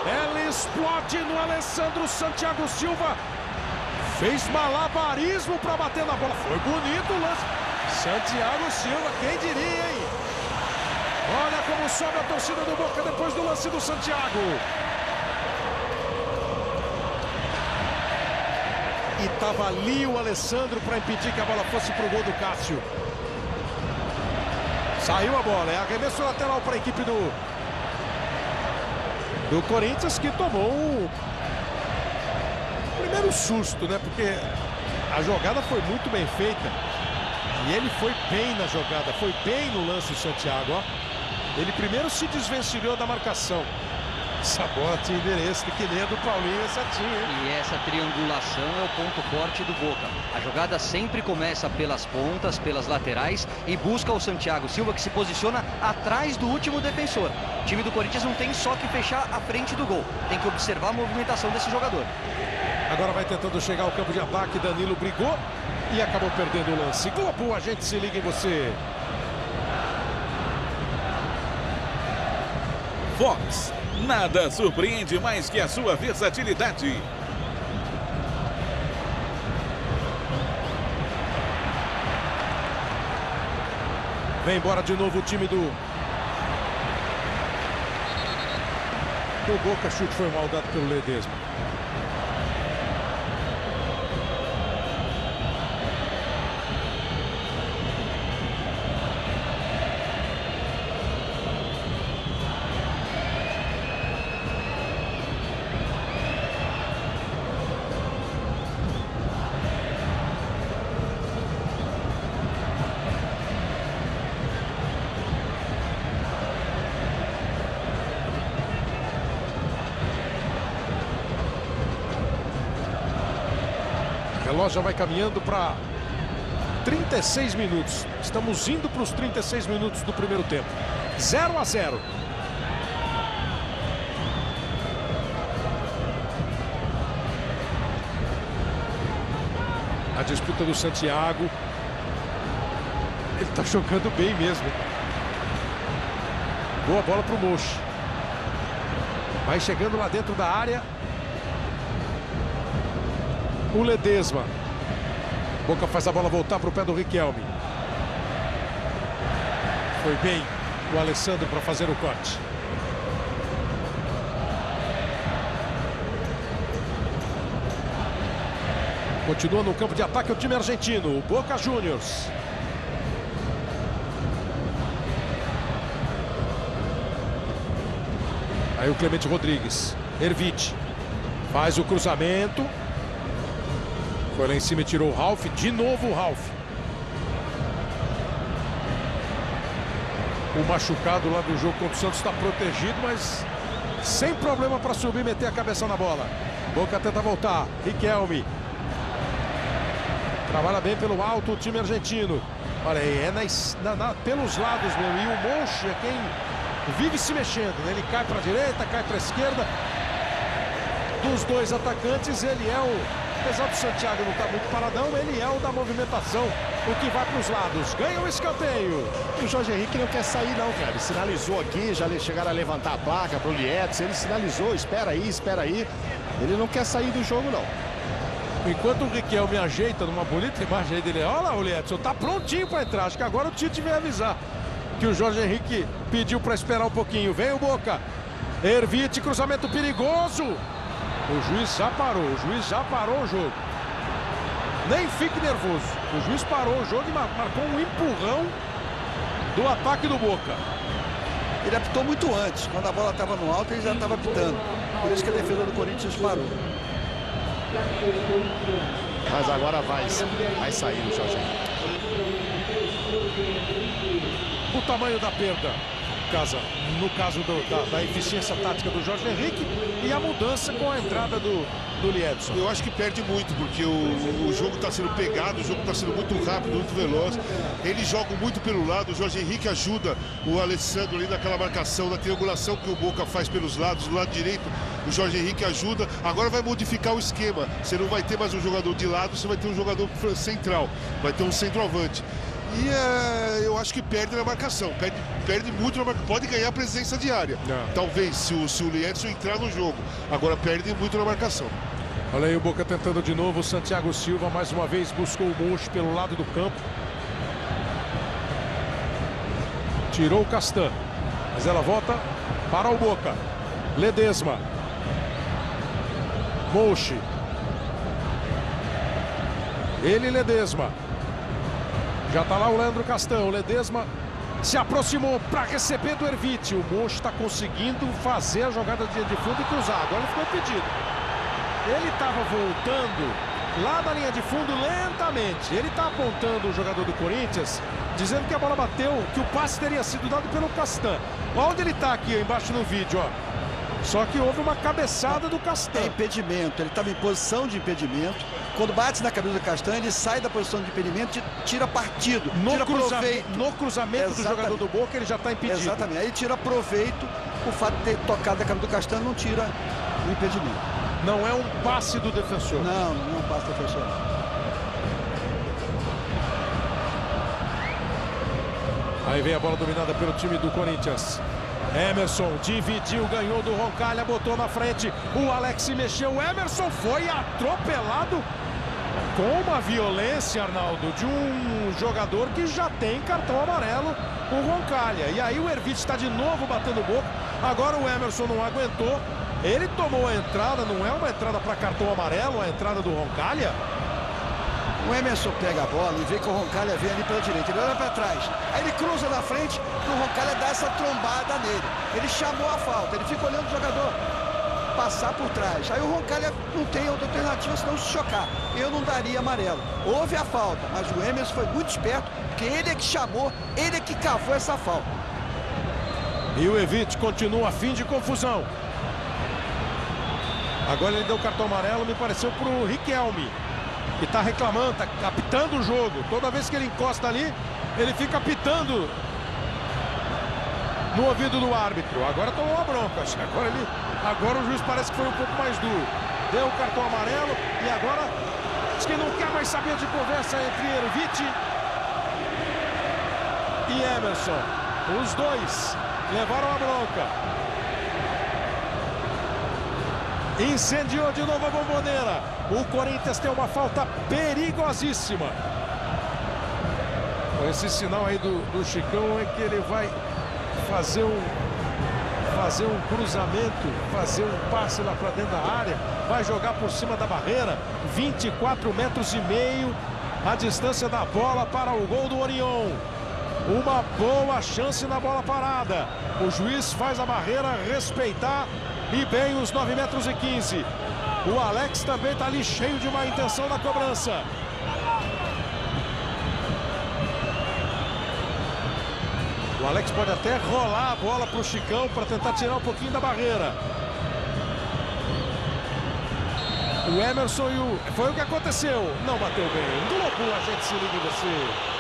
Ela explode no Alessandro Santiago Silva. Fez malabarismo para bater na bola. Foi bonito o lance. Santiago Silva, quem diria, hein? Olha como sobe a torcida do Boca depois do lance do Santiago. E tava ali o Alessandro para impedir que a bola fosse pro gol do Cássio. Saiu a bola, é arremesso lateral para a equipe do Corinthians, que tomou o primeiro susto, né? Porque a jogada foi muito bem feita. E ele foi bem na jogada, foi bem no lance o Santiago, ó. Ele primeiro se desvencilhou da marcação. Essa bola tinha endereço, que nem a do Paulinho, essa tinha, hein?
E essa triangulação é o ponto forte do Boca. A jogada sempre começa pelas pontas, pelas laterais e busca o Santiago Silva, que se posiciona atrás do último defensor. O time do Corinthians não tem só que fechar a frente do gol, tem que observar a movimentação desse jogador.
Agora vai tentando chegar ao campo de ataque, Danilo brigou e acabou perdendo o lance. Globo, a gente se liga em você.
Fox, nada surpreende mais que a sua versatilidade.
Vem embora de novo o time do Boca. Chute foi mal dado pelo Ledesma. O relógio já vai caminhando para 36 minutos. Estamos indo para os 36 minutos do primeiro tempo. 0-0. A disputa do Santiago. Ele está jogando bem mesmo. Boa bola para o Monchi. Vai chegando lá dentro da área. O Ledesma. Boca faz a bola voltar para o pé do Riquelme. Foi bem o Alessandro para fazer o corte. Continua no campo de ataque o time argentino, o Boca Juniors. Aí o Clemente Rodrigues. Ervite. Faz o cruzamento. Foi lá em cima e tirou o Ralf. De novo o Ralf. O machucado lá do jogo contra o Santos está protegido, mas sem problema para subir e meter a cabeça na bola. Boca tenta voltar. Riquelme. Trabalha bem pelo alto o time argentino. Olha aí, pelos lados, meu. E o Monchi é quem vive se mexendo. Ele cai para a direita, cai para a esquerda. Dos dois atacantes, ele é o... Apesar do Santiago não estar muito paradão, ele é o da movimentação, o que vai para os lados. Ganha o escanteio.
E o Jorge Henrique não quer sair não, cara. Ele sinalizou aqui, já chegaram a levantar a placa para o Lietz. Ele sinalizou, espera aí, espera aí. Ele não quer sair do jogo, não.
Enquanto o Riquelme ajeita numa bonita imagem aí dele, olha lá o Liedson, tá prontinho para entrar. Acho que agora o Tite veio avisar que o Jorge Henrique pediu para esperar um pouquinho. Vem o Boca. Ervite, cruzamento perigoso. O juiz já parou o jogo. Nem fique nervoso. O juiz parou o jogo e marcou um empurrão do ataque do Boca.
Ele apitou muito antes. Quando a bola estava no alto, ele já estava apitando. Por isso que a defesa do Corinthians parou.
Mas agora vai sair o Jorge Henrique.
O tamanho da perda, no caso da eficiência tática do Jorge Henrique, e a mudança com a entrada do Liedson.
Eu acho que perde muito, porque o jogo está sendo pegado, o jogo está sendo muito rápido, muito veloz. Eles jogam muito pelo lado, o Jorge Henrique ajuda o Alessandro ali naquela marcação, na triangulação que o Boca faz pelos lados, do lado direito. O Jorge Henrique ajuda, agora vai modificar o esquema. Você não vai ter mais um jogador de lado, você vai ter um jogador central, vai ter um centroavante. E eu acho que perde na marcação, perde muito na marcação. Pode ganhar a presença diária, talvez, se o Liedson entrar no jogo. Agora perde muito na marcação.
Olha aí o Boca tentando de novo. O Santiago Silva mais uma vez buscou o Monchi pelo lado do campo. Tirou o Castan, mas ela volta para o Boca. Ledesma. Monchi. Ele, Ledesma. Já está lá o Leandro Castan. O Ledesma se aproximou para receber do Ervite. O Monchi está conseguindo fazer a jogada de linha de fundo e cruzar. Agora ele ficou impedido. Ele estava voltando lá da linha de fundo lentamente. Ele está apontando o jogador do Corinthians, dizendo que a bola bateu, que o passe teria sido dado pelo Castan. Olha onde ele está aqui, ó, embaixo no vídeo, ó. Só que houve uma cabeçada do Castan.
É impedimento, ele estava em posição de impedimento. Quando bate na cabeça do Castan, ele sai da posição de impedimento e tira partido, tira proveito.
No cruzamento do jogador do Boca, ele já está impedido.
Exatamente, aí tira proveito. O fato de ter tocado na cabeça do Castan não tira o impedimento.
Não é um passe do defensor.
Não é um passe do defensor.
Aí vem a bola dominada pelo time do Corinthians. Emerson dividiu, ganhou do Roncalha, botou na frente. O Alex se mexeu. O Emerson foi atropelado com uma violência, Arnaldo, de um jogador que já tem cartão amarelo, o Roncalha. E aí o Ervite está de novo batendo boca. Agora o Emerson não aguentou. Ele tomou a entrada, não é uma entrada para cartão amarelo, a entrada do Roncalha.
O Emerson pega a bola e vê que o Roncalha vem ali pela direita. Ele olha para trás. Aí ele cruza na frente e o Roncalha dá essa trombada nele. Ele chamou a falta. Ele fica olhando o jogador passar por trás. Aí o Roncalha não tem outra alternativa senão se chocar. Eu não daria amarelo. Houve a falta, mas o Emerson foi muito esperto, porque ele é que chamou, ele é que cavou essa falta.
E o Ervite continua a fim de confusão. Agora ele deu cartão amarelo, me pareceu, para o Riquelme, que está reclamando, está apitando o jogo. Toda vez que ele encosta ali, ele fica apitando no ouvido do árbitro. Agora tomou uma bronca. Agora o juiz parece que foi um pouco mais duro. Deu o cartão amarelo e agora diz que não quer mais saber de conversa entre Ervite e Emerson. Os dois levaram a bronca. Incendiou de novo a Bomboneira. O Corinthians tem uma falta perigosíssima. Esse sinal aí do Chicão é que ele vai fazer um cruzamento, fazer um passe lá para dentro da área, vai jogar por cima da barreira. 24,5 metros a distância da bola para o gol do Orion. Uma boa chance na bola parada. O juiz faz a barreira respeitar e bem os 9,15 metros. O Alex também está ali cheio de má intenção na cobrança. O Alex pode até rolar a bola para o Chicão para tentar tirar um pouquinho da barreira. O Emerson foi o que aconteceu. Não bateu bem. Do Lobo, a gente se liga em você.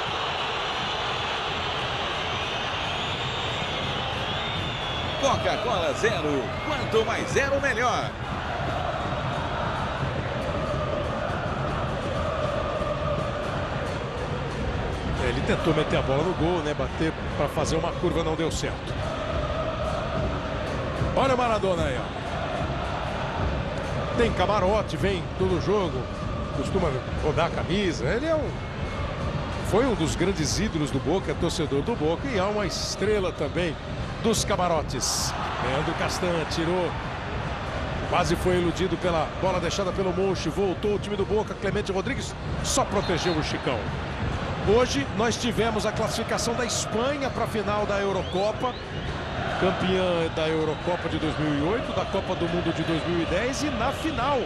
Coca-Cola Zero. Quanto mais zero, melhor.
Ele tentou meter a bola no gol, né? Bater para fazer uma curva, não deu certo. Olha o Maradona aí, ó. Tem camarote, vem todo jogo. costuma rodar a camisa. Ele foi um dos grandes ídolos do Boca, é torcedor do Boca e é uma estrela também dos camarotes. Leandro Castan tirou, quase foi iludido pela bola deixada pelo Monchi, voltou o time do Boca, Clemente Rodrigues só protegeu o Chicão. Hoje nós tivemos a classificação da Espanha para a final da Eurocopa, campeã da Eurocopa de 2008, da Copa do Mundo de 2010 e na final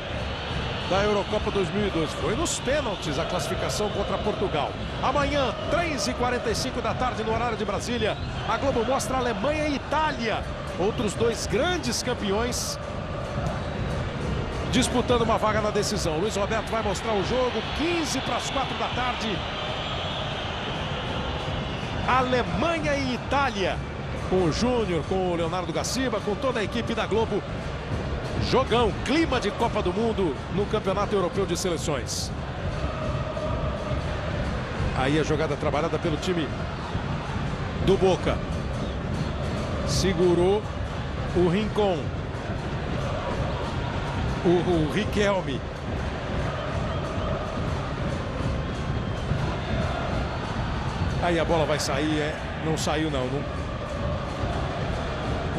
da Eurocopa 2012. Foi nos pênaltis a classificação contra Portugal. Amanhã, 3h45 da tarde no horário de Brasília, a Globo mostra a Alemanha e Itália, outros dois grandes campeões disputando uma vaga na decisão. Luiz Roberto vai mostrar o jogo, 15 para as 4 da tarde. Alemanha e Itália, com o Júnior, com o Leonardo Gaciba, com toda a equipe da Globo. Jogão, clima de Copa do Mundo no Campeonato Europeu de Seleções. Aí a jogada trabalhada pelo time do Boca. Segurou o Rincon. O Riquelme. Aí a bola vai sair, não saiu não.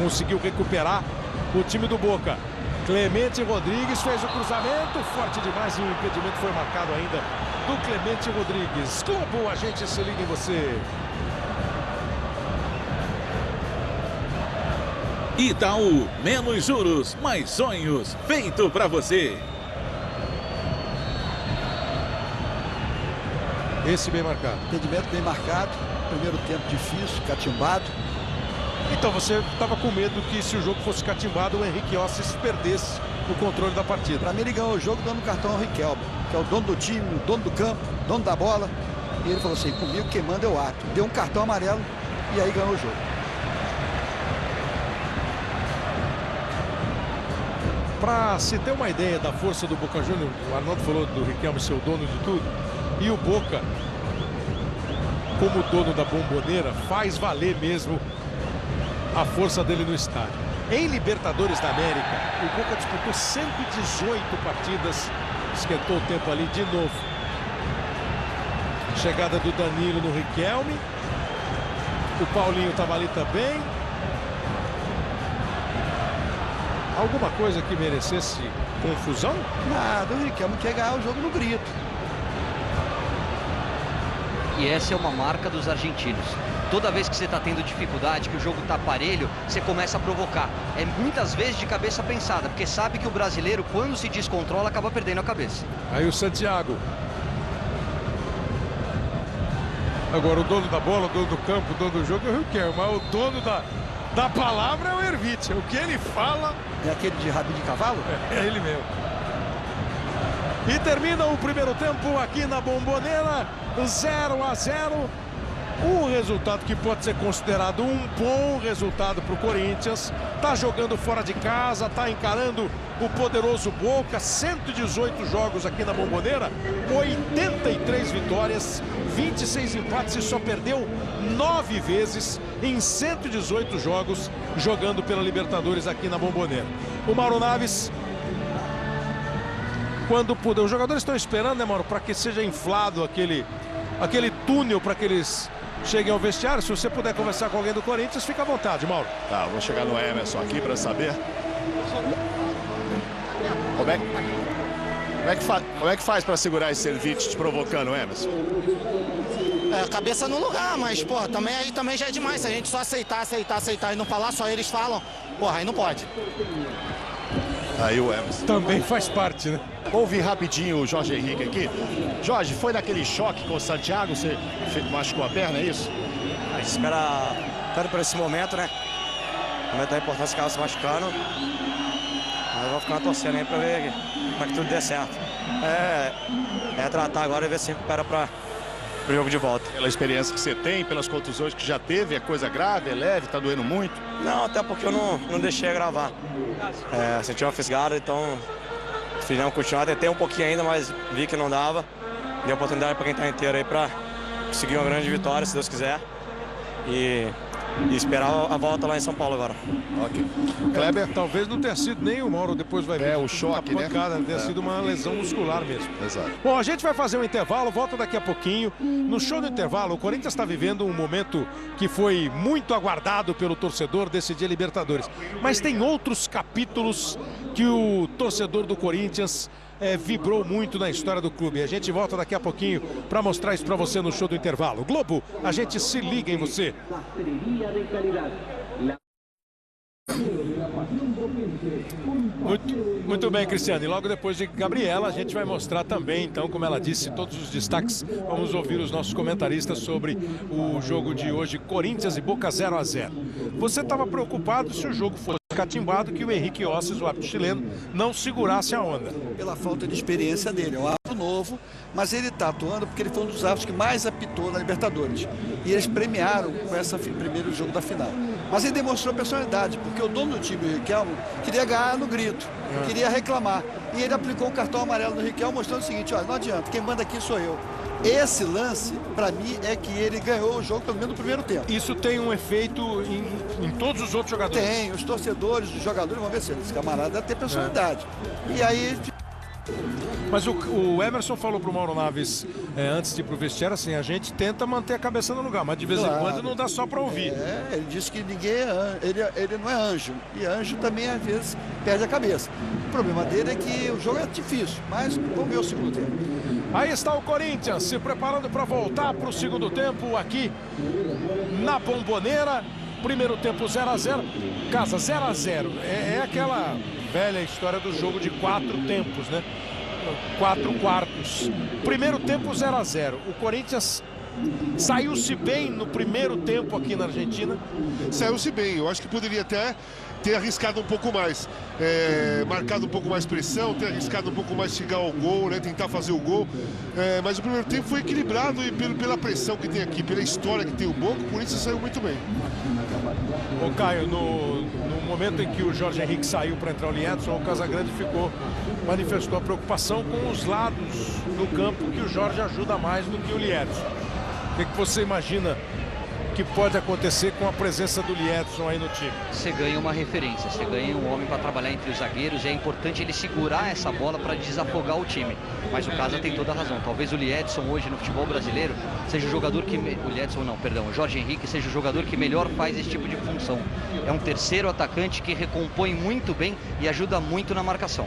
Conseguiu recuperar o time do Boca. Clemente Rodrigues fez o cruzamento, forte demais e o impedimento foi marcado ainda do Clemente Rodrigues. Globo, a gente se liga em você.
Itaú, menos juros, mais sonhos, feito pra você.
Esse bem marcado.
Impedimento bem marcado, primeiro tempo difícil, catimbado.
Então você estava com medo que se o jogo fosse catimbado, o Henrique Ossis perdesse o controle da partida.
Para mim ele ganhou o jogo dando cartão ao Riquelme, que é o dono do time, o dono do campo, dono da bola. E ele falou assim, comigo quem manda é o ato. Deu um cartão amarelo e aí ganhou o jogo.
Para se ter uma ideia da força do Boca Juniors, o Arnaldo falou do Riquelme ser o dono de tudo. E o Boca, como dono da Bombonera, faz valer mesmo a força dele no estádio. Em Libertadores da América, o Boca disputou 118 partidas, esquentou o tempo ali de novo. Chegada do Danilo no Riquelme, o Paulinho estava ali também. Alguma coisa que merecesse confusão?
Nada, o Riquelme quer ganhar o jogo no grito.
E essa é uma marca dos argentinos. Toda vez que você está tendo dificuldade, que o jogo está parelho, você começa a provocar. É muitas vezes de cabeça pensada, porque sabe que o brasileiro, quando se descontrola, acaba perdendo a cabeça.
Aí o Santiago. Agora o dono da bola, o dono do campo, o dono do jogo é o Riquelme, mas o dono da palavra é o Ervite. O que ele fala...
É aquele de rabinho de cavalo?
É ele mesmo. E termina o primeiro tempo aqui na Bombonera, 0-0. Um resultado que pode ser considerado um bom resultado para o Corinthians. Está jogando fora de casa, está encarando o poderoso Boca. 118 jogos aqui na Bombonera, 83 vitórias, 26 empates e só perdeu 9 vezes em 118 jogos jogando pela Libertadores aqui na Bombonera. O Mauro Naves, quando puder, os jogadores estão esperando, né, Mauro, para que seja inflado aquele túnel para que eles cheguem ao vestiário. Se você puder conversar com alguém do Corinthians, fica à vontade, Mauro.
Tá, vou chegar no Emerson aqui para saber. Como é que faz para segurar esse Ervite te provocando, Emerson?
Cabeça no lugar, mas, pô, também já é demais. Se a gente só aceitar e não falar, só eles falam, porra, aí não pode.
Aí o Emerson.
Também faz parte, né?
Vou ouvir rapidinho o Jorge Henrique aqui. Jorge, foi naquele choque com o Santiago, você machucou a perna, é isso?
A gente espera tanto por esse momento, né? O momento da importância que ela se machucando. Mas eu vou ficar torcendo aí pra ver como é que tudo dê certo. É tratar agora e ver se recupera para o jogo de volta.
Pela experiência que você tem, pelas contusões que já teve, é coisa grave, é leve, tá doendo muito?
Não, até porque eu não deixei gravar. Senti uma fisgada, então fiz uma continuada, tentei um pouquinho ainda, mas vi que não dava. Dei oportunidade para quem tá inteiro aí para conseguir uma grande vitória, se Deus quiser. E e esperar a volta lá em São Paulo agora.
Ok. Kleber?
Talvez não tenha sido nem o Mauro, depois vai ver.
O choque, né?
Pancada, tenha sido uma lesão muscular mesmo.
Exato.
Bom, a gente vai fazer um intervalo, volta daqui a pouquinho. No show do intervalo, o Corinthians está vivendo um momento que foi muito aguardado pelo torcedor desse dia Libertadores. Mas tem outros capítulos que o torcedor do Corinthians vibrou muito na história do clube. A gente volta daqui a pouquinho para mostrar isso para você no show do intervalo. Globo, a gente se liga em você. Muito bem, Cristiano. E logo depois de Gabriela, a gente vai mostrar também, então, como ela disse, todos os destaques. Vamos ouvir os nossos comentaristas sobre o jogo de hoje, Corinthians e Boca 0-0. Você estava preocupado se o jogo fosse catimbado, que o Henrique Osses, o árbitro chileno, não segurasse a onda.
Pela falta de experiência dele, é um árbitro novo, mas ele está atuando porque ele foi um dos árbitros que mais apitou na Libertadores. E eles premiaram com esse primeiro jogo da final. Mas ele demonstrou personalidade, porque o dono do time, o Riquelme, queria ganhar no grito, queria reclamar. E ele aplicou um cartão amarelo no Riquelme, mostrando o seguinte: olha, não adianta, quem manda aqui sou eu. Esse lance, para mim, é que ele ganhou o jogo pelo menos no primeiro tempo.
Isso tem um efeito em todos os outros jogadores?
Tem, os torcedores, os jogadores vão ver se esse camarada deve ter personalidade. E aí...
Mas o Emerson falou pro Mauro Naves antes de ir pro vestiário assim: a gente tenta manter a cabeça no lugar, mas de vez em quando não dá só para ouvir.
Ele disse que ninguém ele não é anjo, e anjo também às vezes perde a cabeça. O problema dele é que o jogo é difícil, mas vamos ver o segundo tempo.
Aí está o Corinthians se preparando para voltar para o segundo tempo aqui na Bombonera. Primeiro tempo 0-0, Casa 0-0. É aquela velha história do jogo de 4 tempos, né? 4 quartos. Primeiro tempo 0-0. O Corinthians saiu-se bem no primeiro tempo aqui na Argentina.
Saiu-se bem. Eu acho que poderia até ter arriscado um pouco mais, marcado um pouco mais pressão, ter arriscado um pouco mais chegar ao gol, né, tentar fazer o gol. Mas o primeiro tempo foi equilibrado e pela pressão que tem aqui, pela história que tem o Boca, o Corinthians saiu muito bem.
Ô Caio, no momento em que o Jorge Henrique saiu para entrar o Liedson, o Casagrande manifestou a preocupação com os lados do campo, que o Jorge ajuda mais do que o Liedson. O que você imagina que pode acontecer com a presença do Liedson aí no time?
Você ganha uma referência, você ganha um homem para trabalhar entre os zagueiros, e é importante ele segurar essa bola para desafogar o time. Mas o Casa tem toda a razão. Talvez o Liedson hoje no futebol brasileiro seja o jogador que... o Jorge Henrique seja o jogador que melhor faz esse tipo de função. É um terceiro atacante que recompõe muito bem e ajuda muito na marcação.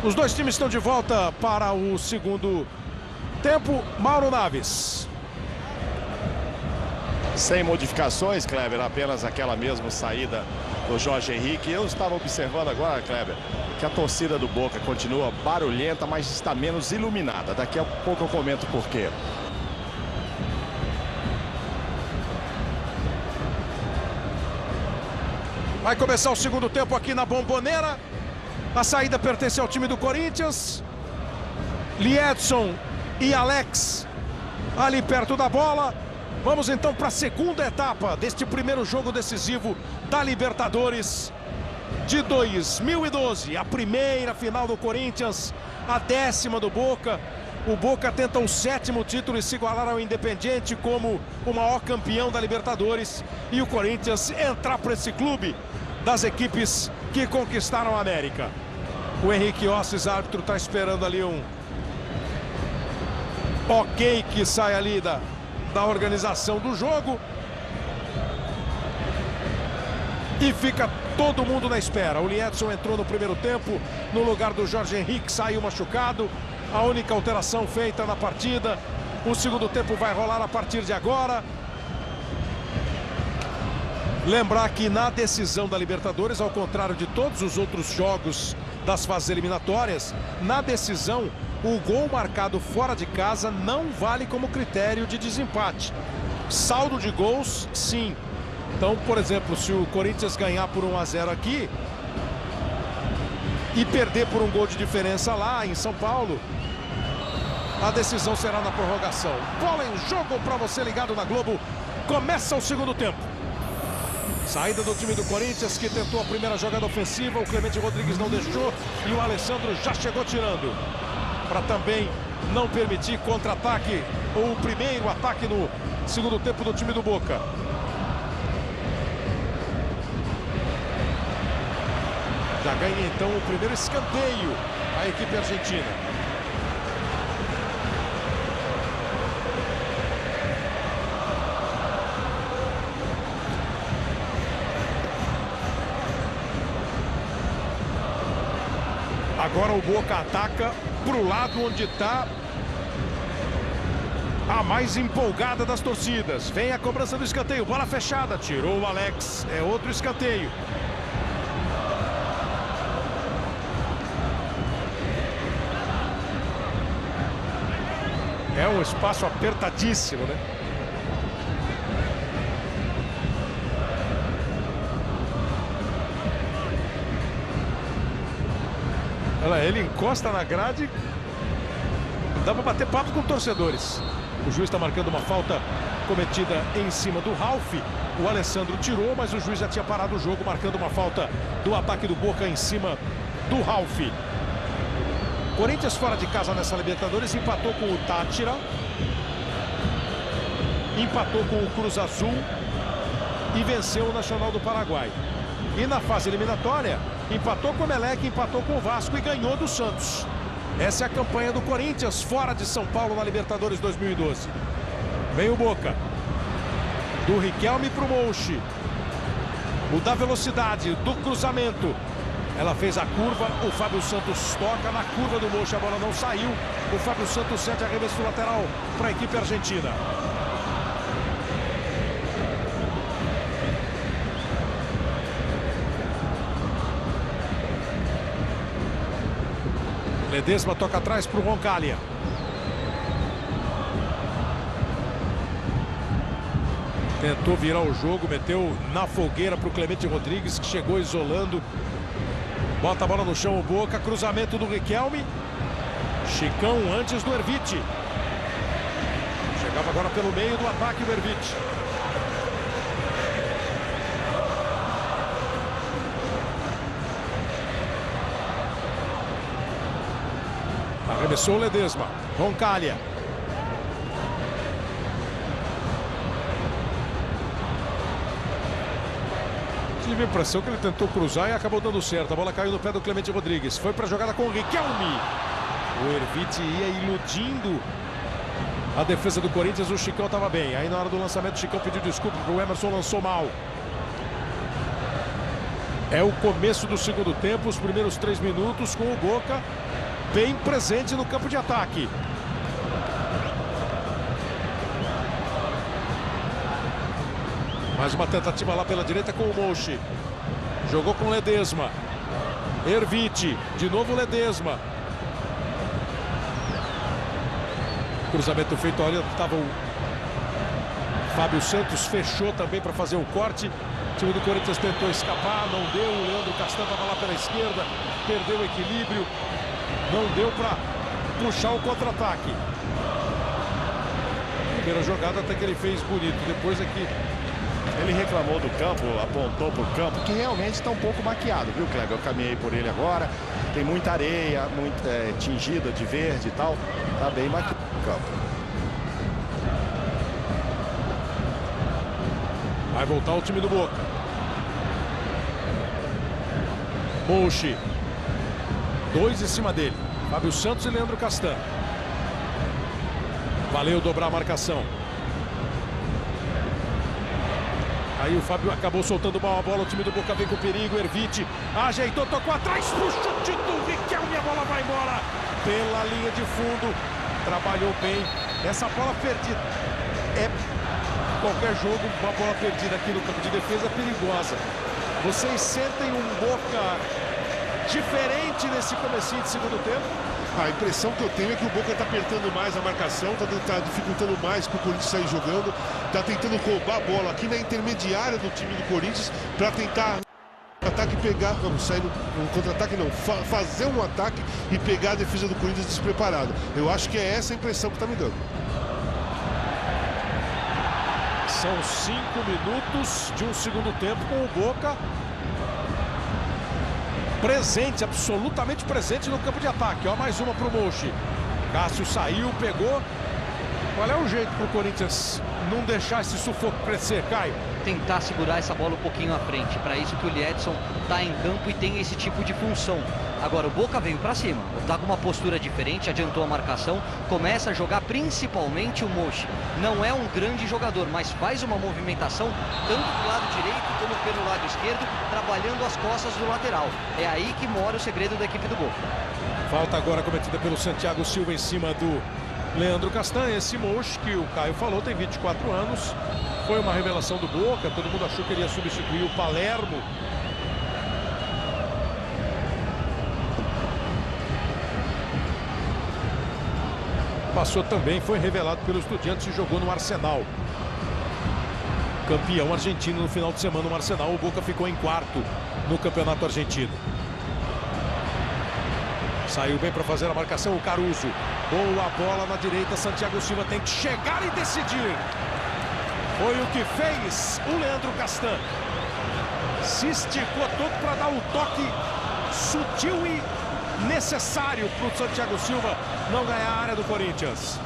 Os dois times estão de volta para o segundo tempo. Mauro Naves.
Sem modificações, Kleber, apenas aquela mesma saída do Jorge Henrique. Eu estava observando agora, Kleber, que a torcida do Boca continua barulhenta, mas está menos iluminada. Daqui a pouco eu comento por quê.
Vai começar o segundo tempo aqui na Bombonera. A saída pertence ao time do Corinthians. Liedson e Alex ali perto da bola. Vamos então para a segunda etapa deste primeiro jogo decisivo da Libertadores de 2012. A primeira final do Corinthians, a 10ª do Boca. O Boca tenta um 7º título e se igualar ao Independiente como o maior campeão da Libertadores. E o Corinthians entrar para esse clube das equipes que conquistaram a América. O Henrique Osses, árbitro, está esperando ali um ok que sai ali da organização do jogo. E fica todo mundo na espera. O Liedson entrou no primeiro tempo no lugar do Jorge Henrique, saiu machucado. A única alteração feita na partida. O segundo tempo vai rolar a partir de agora. Lembrar que na decisão da Libertadores, ao contrário de todos os outros jogos das fases eliminatórias, na decisão, o gol marcado fora de casa não vale como critério de desempate. Saldo de gols, sim. Então, por exemplo, se o Corinthians ganhar por 1-0 aqui e perder por um gol de diferença lá em São Paulo, a decisão será na prorrogação. Bola em jogo para você ligado na Globo. Começa o segundo tempo. Saída do time do Corinthians, que tentou a primeira jogada ofensiva. O Clemente Rodrigues não deixou. E o Alessandro já chegou tirando. Para também não permitir contra-ataque. Ou o primeiro ataque no segundo tempo do time do Boca. Já ganha então o primeiro escanteio a equipe argentina. Agora o Boca ataca para o lado onde está a mais empolgada das torcidas. Vem a cobrança do escanteio, bola fechada, tirou o Alex, é outro escanteio. É um espaço apertadíssimo, né? Ele encosta na grade. Dá para bater papo com torcedores. O juiz está marcando uma falta cometida em cima do Ralf. O Alessandro tirou, mas o juiz já tinha parado o jogo, marcando uma falta do ataque do Boca em cima do Ralf. Corinthians fora de casa nessa Libertadores empatou com o Táchira, empatou com o Cruz Azul e venceu o Nacional do Paraguai. E na fase eliminatória, empatou com o Emelec, empatou com o Vasco e ganhou do Santos. Essa é a campanha do Corinthians fora de São Paulo na Libertadores 2012. Vem o Boca. Do Riquelme para o Mouchi. O da velocidade, do cruzamento. Ela fez a curva, o Fábio Santos toca na curva do Mouchi, a bola não saiu. O Fábio Santos sente arremesso lateral para a equipe argentina. Ledesma toca atrás para o Roncaglia. Tentou virar o jogo, meteu na fogueira para o Clemente Rodrigues, que chegou isolando. Bota a bola no chão o Boca, cruzamento do Riquelme. Chicão antes do Erviti. Chegava agora pelo meio do ataque o Erviti. Arremessou o Ledesma. Roncaglia. Tive a impressão que ele tentou cruzar e acabou dando certo. A bola caiu no pé do Clemente Rodrigues. Foi para a jogada com o Riquelme. O Erviti ia iludindo a defesa do Corinthians. O Chicão estava bem. Aí na hora do lançamento o Chicão pediu desculpa porque o Emerson lançou mal. É o começo do segundo tempo. Os primeiros 3 minutos com o Boca bem presente no campo de ataque. Mais uma tentativa lá pela direita com o Mouchi. Jogou com o Ledesma. Erviti. De novo o Ledesma. Cruzamento feito. Olha, estava o Fábio Santos. Fechou também para fazer o corte. O time do Corinthians tentou escapar. Não deu. O Leandro Castan estava lá pela esquerda. Perdeu o equilíbrio. Não deu para puxar o contra-ataque. Primeira jogada até que ele fez bonito. Depois é que
ele reclamou do campo, apontou para o campo, que realmente está um pouco maquiado, viu, Kleber? Eu caminhei por ele agora. Tem muita areia, muito tingida de verde e tal. Está bem maquiado o campo.
Vai voltar o time do Boca. Mouchi. 2 em cima dele. Fábio Santos e Leandro Castan. Valeu dobrar a marcação. Aí o Fábio acabou soltando mal a bola. O time do Boca vem com perigo. Erviti ajeitou, tocou atrás. Pro chute do Riquelme. A bola vai embora pela linha de fundo. Trabalhou bem. Essa bola perdida. É qualquer jogo, uma bola perdida aqui no campo de defesa é perigosa. Vocês sentem um Boca diferente nesse comecinho de segundo tempo?
A impressão que eu tenho é que o Boca está apertando mais a marcação, está dificultando mais para o Corinthians sair jogando, está tentando roubar a bola aqui na intermediária do time do Corinthians para tentar ataque pegar, vamos sair no contra-ataque não, fazer um ataque e pegar a defesa do Corinthians despreparada. Eu acho que é essa a impressão que está me dando.
São 5 minutos de um segundo tempo com o Boca presente, absolutamente presente no campo de ataque. Ó, mais uma pro Mouchi. Cássio saiu, pegou. Qual é o jeito pro Corinthians não deixar esse sufoco crescer, Caio?
Tentar segurar essa bola um pouquinho à frente. Para isso que o Liedson tá em campo e tem esse tipo de função. Agora o Boca veio para cima, tá com uma postura diferente, adiantou a marcação, começa a jogar principalmente o Mouchi. Não é um grande jogador, mas faz uma movimentação tanto do lado direito como pelo lado esquerdo, trabalhando as costas do lateral. É aí que mora o segredo da equipe do Boca.
Falta agora cometida pelo Santiago Silva em cima do Leandro Castan. Esse Mouchi que o Caio falou tem 24 anos, foi uma revelação do Boca, todo mundo achou que ele ia substituir o Palermo. Passou também, foi revelado pelo Estudiantes e jogou no Arsenal. Campeão argentino no final de semana no Arsenal. O Boca ficou em quarto no campeonato argentino. Saiu bem para fazer a marcação o Caruso. Boa bola na direita, Santiago Silva tem que chegar e decidir. Foi o que fez o Leandro Castan. Se esticou todo para dar o toque sutil e necessário para o Santiago Silva não ganhar a área do Corinthians.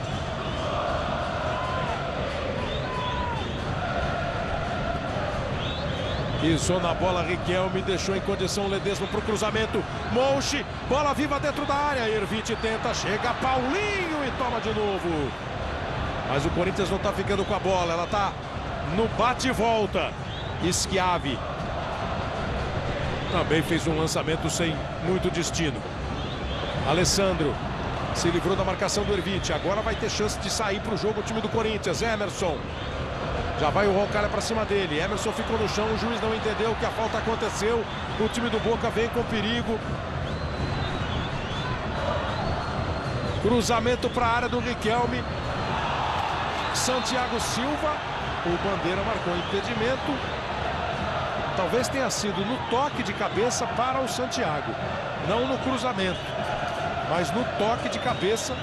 Pisou na bola, Riquelme deixou em condição o Ledesma para o cruzamento. Mouchi, bola viva dentro da área. Erviti tenta, chega Paulinho e toma de novo. Mas o Corinthians não está ficando com a bola, ela está no bate e volta. Schiavi também fez um lançamento sem muito destino. Alessandro se livrou da marcação do Erviti. Agora vai ter chance de sair para o jogo o time do Corinthians. Emerson. Já vai o Roncalha para cima dele. Emerson ficou no chão, o juiz não entendeu que a falta aconteceu. O time do Boca vem com perigo. Cruzamento para a área do Riquelme. Santiago Silva. O Bandeira marcou impedimento. Talvez tenha sido no toque de cabeça para o Santiago. Não no cruzamento, mas no toque de cabeça.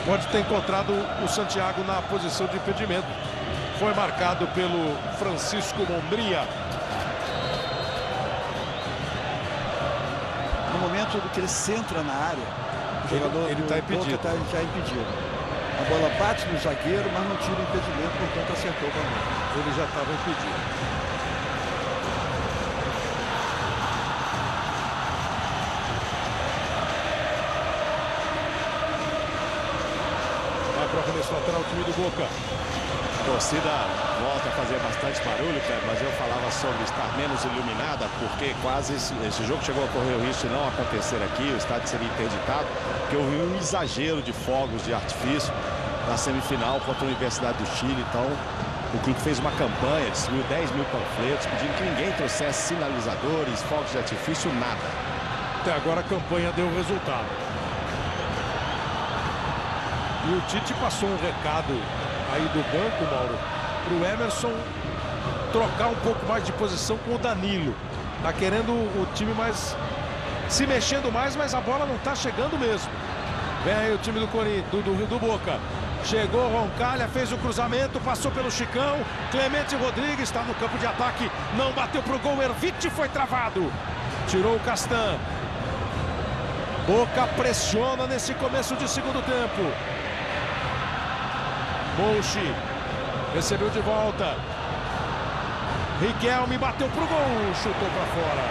Pode ter encontrado o Santiago na posição de impedimento. Foi marcado pelo Francisco Mondria.
No momento que ele centra na área, o jogador
ele está impedido.
Está já impedido. A bola bate no zagueiro, mas não tira o impedimento, portanto acertou o Bandeira.
Ele já estava impedido. Arremesso lateral, o time do Boca.
A torcida volta a fazer bastante barulho, mas eu falava sobre estar menos iluminada, porque quase esse jogo chegou a correr o risco de não acontecer aqui, o estádio seria interditado, porque houve um exagero de fogos de artifício na semifinal contra a Universidade do Chile. Então o clube fez uma campanha, distribuiu 10 mil panfletos, pedindo que ninguém trouxesse sinalizadores, fogos de artifício, nada.
Até agora a campanha deu resultado. E o Tite passou um recado aí do banco, Mauro, para o Emerson trocar um pouco mais de posição com o Danilo. Tá querendo o time mais se mexendo mais, mas a bola não tá chegando mesmo. Vem aí o time do Corinthians, do Boca. Chegou Roncalha, fez o cruzamento, passou pelo Chicão. Clemente Rodrigues está no campo de ataque, não bateu pro gol. Erviti foi travado. Tirou o Castan. Boca pressiona nesse começo de segundo tempo. Mouchi recebeu de volta. Riquelme bateu pro gol, chutou para fora.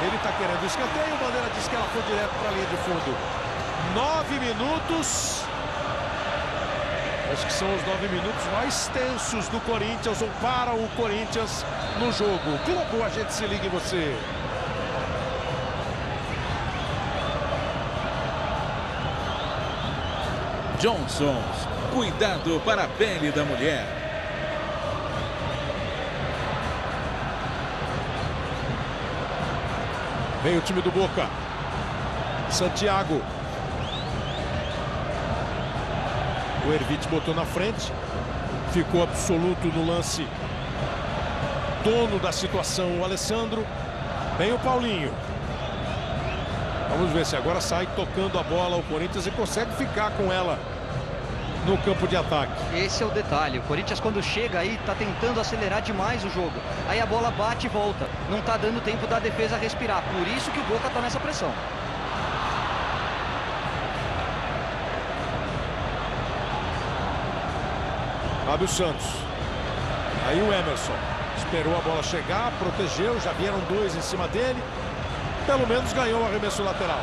Ele está querendo escanteio, o Bandeira disse que ela foi direto para a linha de fundo. 9 minutos. Acho que são os 9 minutos mais tensos do Corinthians, ou para o Corinthians no jogo. Globo, a gente se liga em você.
Johnson's, cuidado para a pele da mulher.
Vem o time do Boca. Santiago. O Erviti botou na frente. Ficou absoluto no lance. Dono da situação, o Alessandro. Vem o Paulinho. Vamos ver se agora sai tocando a bola o Corinthians e consegue ficar com ela no campo de ataque.
Esse é o detalhe. O Corinthians, quando chega aí, tá tentando acelerar demais o jogo. Aí a bola bate e volta. Não tá dando tempo da defesa respirar. Por isso que o Boca tá nessa pressão.
Fábio Santos. Aí o Emerson. Esperou a bola chegar, protegeu. Já vieram dois em cima dele. Pelo menos ganhou o arremesso lateral.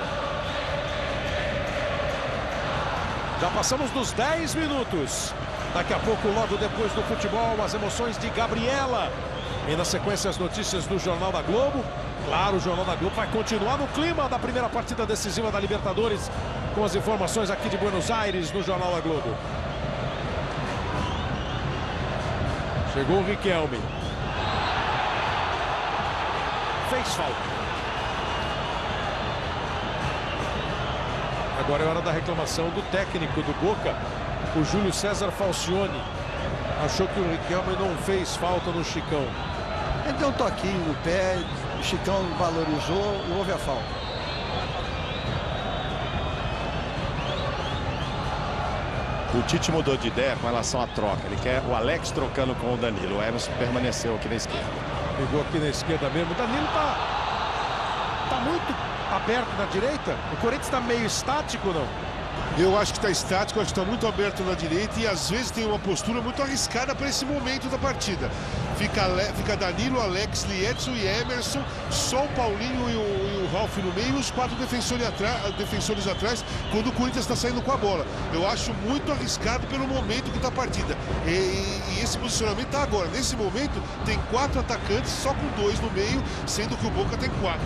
Já passamos dos 10 minutos. Daqui a pouco, logo depois do futebol, as emoções de Gabriela. E na sequência, as notícias do Jornal da Globo. Claro, o Jornal da Globo vai continuar no clima da primeira partida decisiva da Libertadores, com as informações aqui de Buenos Aires, no Jornal da Globo. Chegou o Riquelme. Fez falta. Agora é hora da reclamação do técnico do Boca, o Júlio César Falcione. Achou que o Riquelme não fez falta no Chicão.
Ele deu um toquinho no pé, o Chicão valorizou e houve a falta.
O Tite mudou de ideia com relação à troca. Ele quer o Alex trocando com o Danilo. O Emerson permaneceu aqui na esquerda.
Pegou aqui na esquerda mesmo. O Danilo tá muito aberto na direita. O Corinthians está meio estático, não?
Eu acho que está estático, acho que está muito aberto na direita e às vezes tem uma postura muito arriscada para esse momento da partida. Fica Danilo, Alex, Liedson e Emerson, só o Paulinho e o Ralf no meio e os 4 defensores atrás quando o Corinthians está saindo com a bola. Eu acho muito arriscado pelo momento que está a partida. E esse posicionamento está agora. Nesse momento tem 4 atacantes, só com 2 no meio, sendo que o Boca tem 4.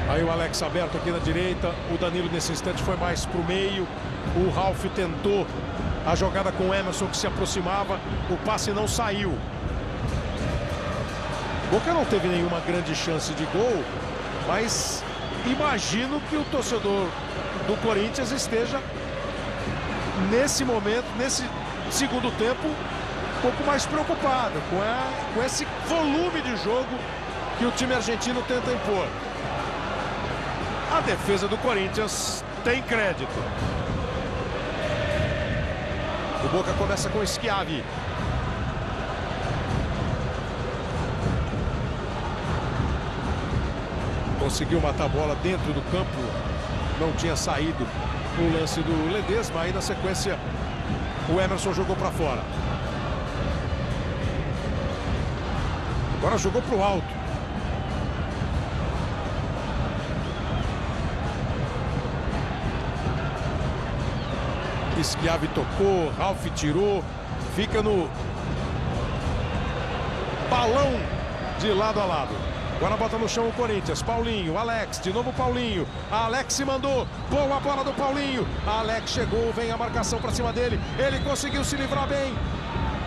Aí o Alex aberto aqui na direita. O Danilo nesse instante foi mais para o meio. O Ralf tentou a jogada com o Emerson, que se aproximava. O passe não saiu. Boca não teve nenhuma grande chance de gol, mas imagino que o torcedor do Corinthians esteja nesse momento, nesse segundo tempo, um pouco mais preocupado com esse volume de jogo que o time argentino tenta impor. A defesa do Corinthians tem crédito. O Boca começa com Schiavi. Conseguiu matar a bola dentro do campo. Não tinha saído o lance do Ledesma. Aí na sequência o Emerson jogou para fora. Agora jogou para o alto. Schiavi tocou, Ralf tirou, fica no balão de lado a lado. Agora bota no chão o Corinthians, Paulinho, Alex, de novo Paulinho, a Alex se mandou, boa bola do Paulinho, a Alex chegou, vem a marcação para cima dele, ele conseguiu se livrar bem.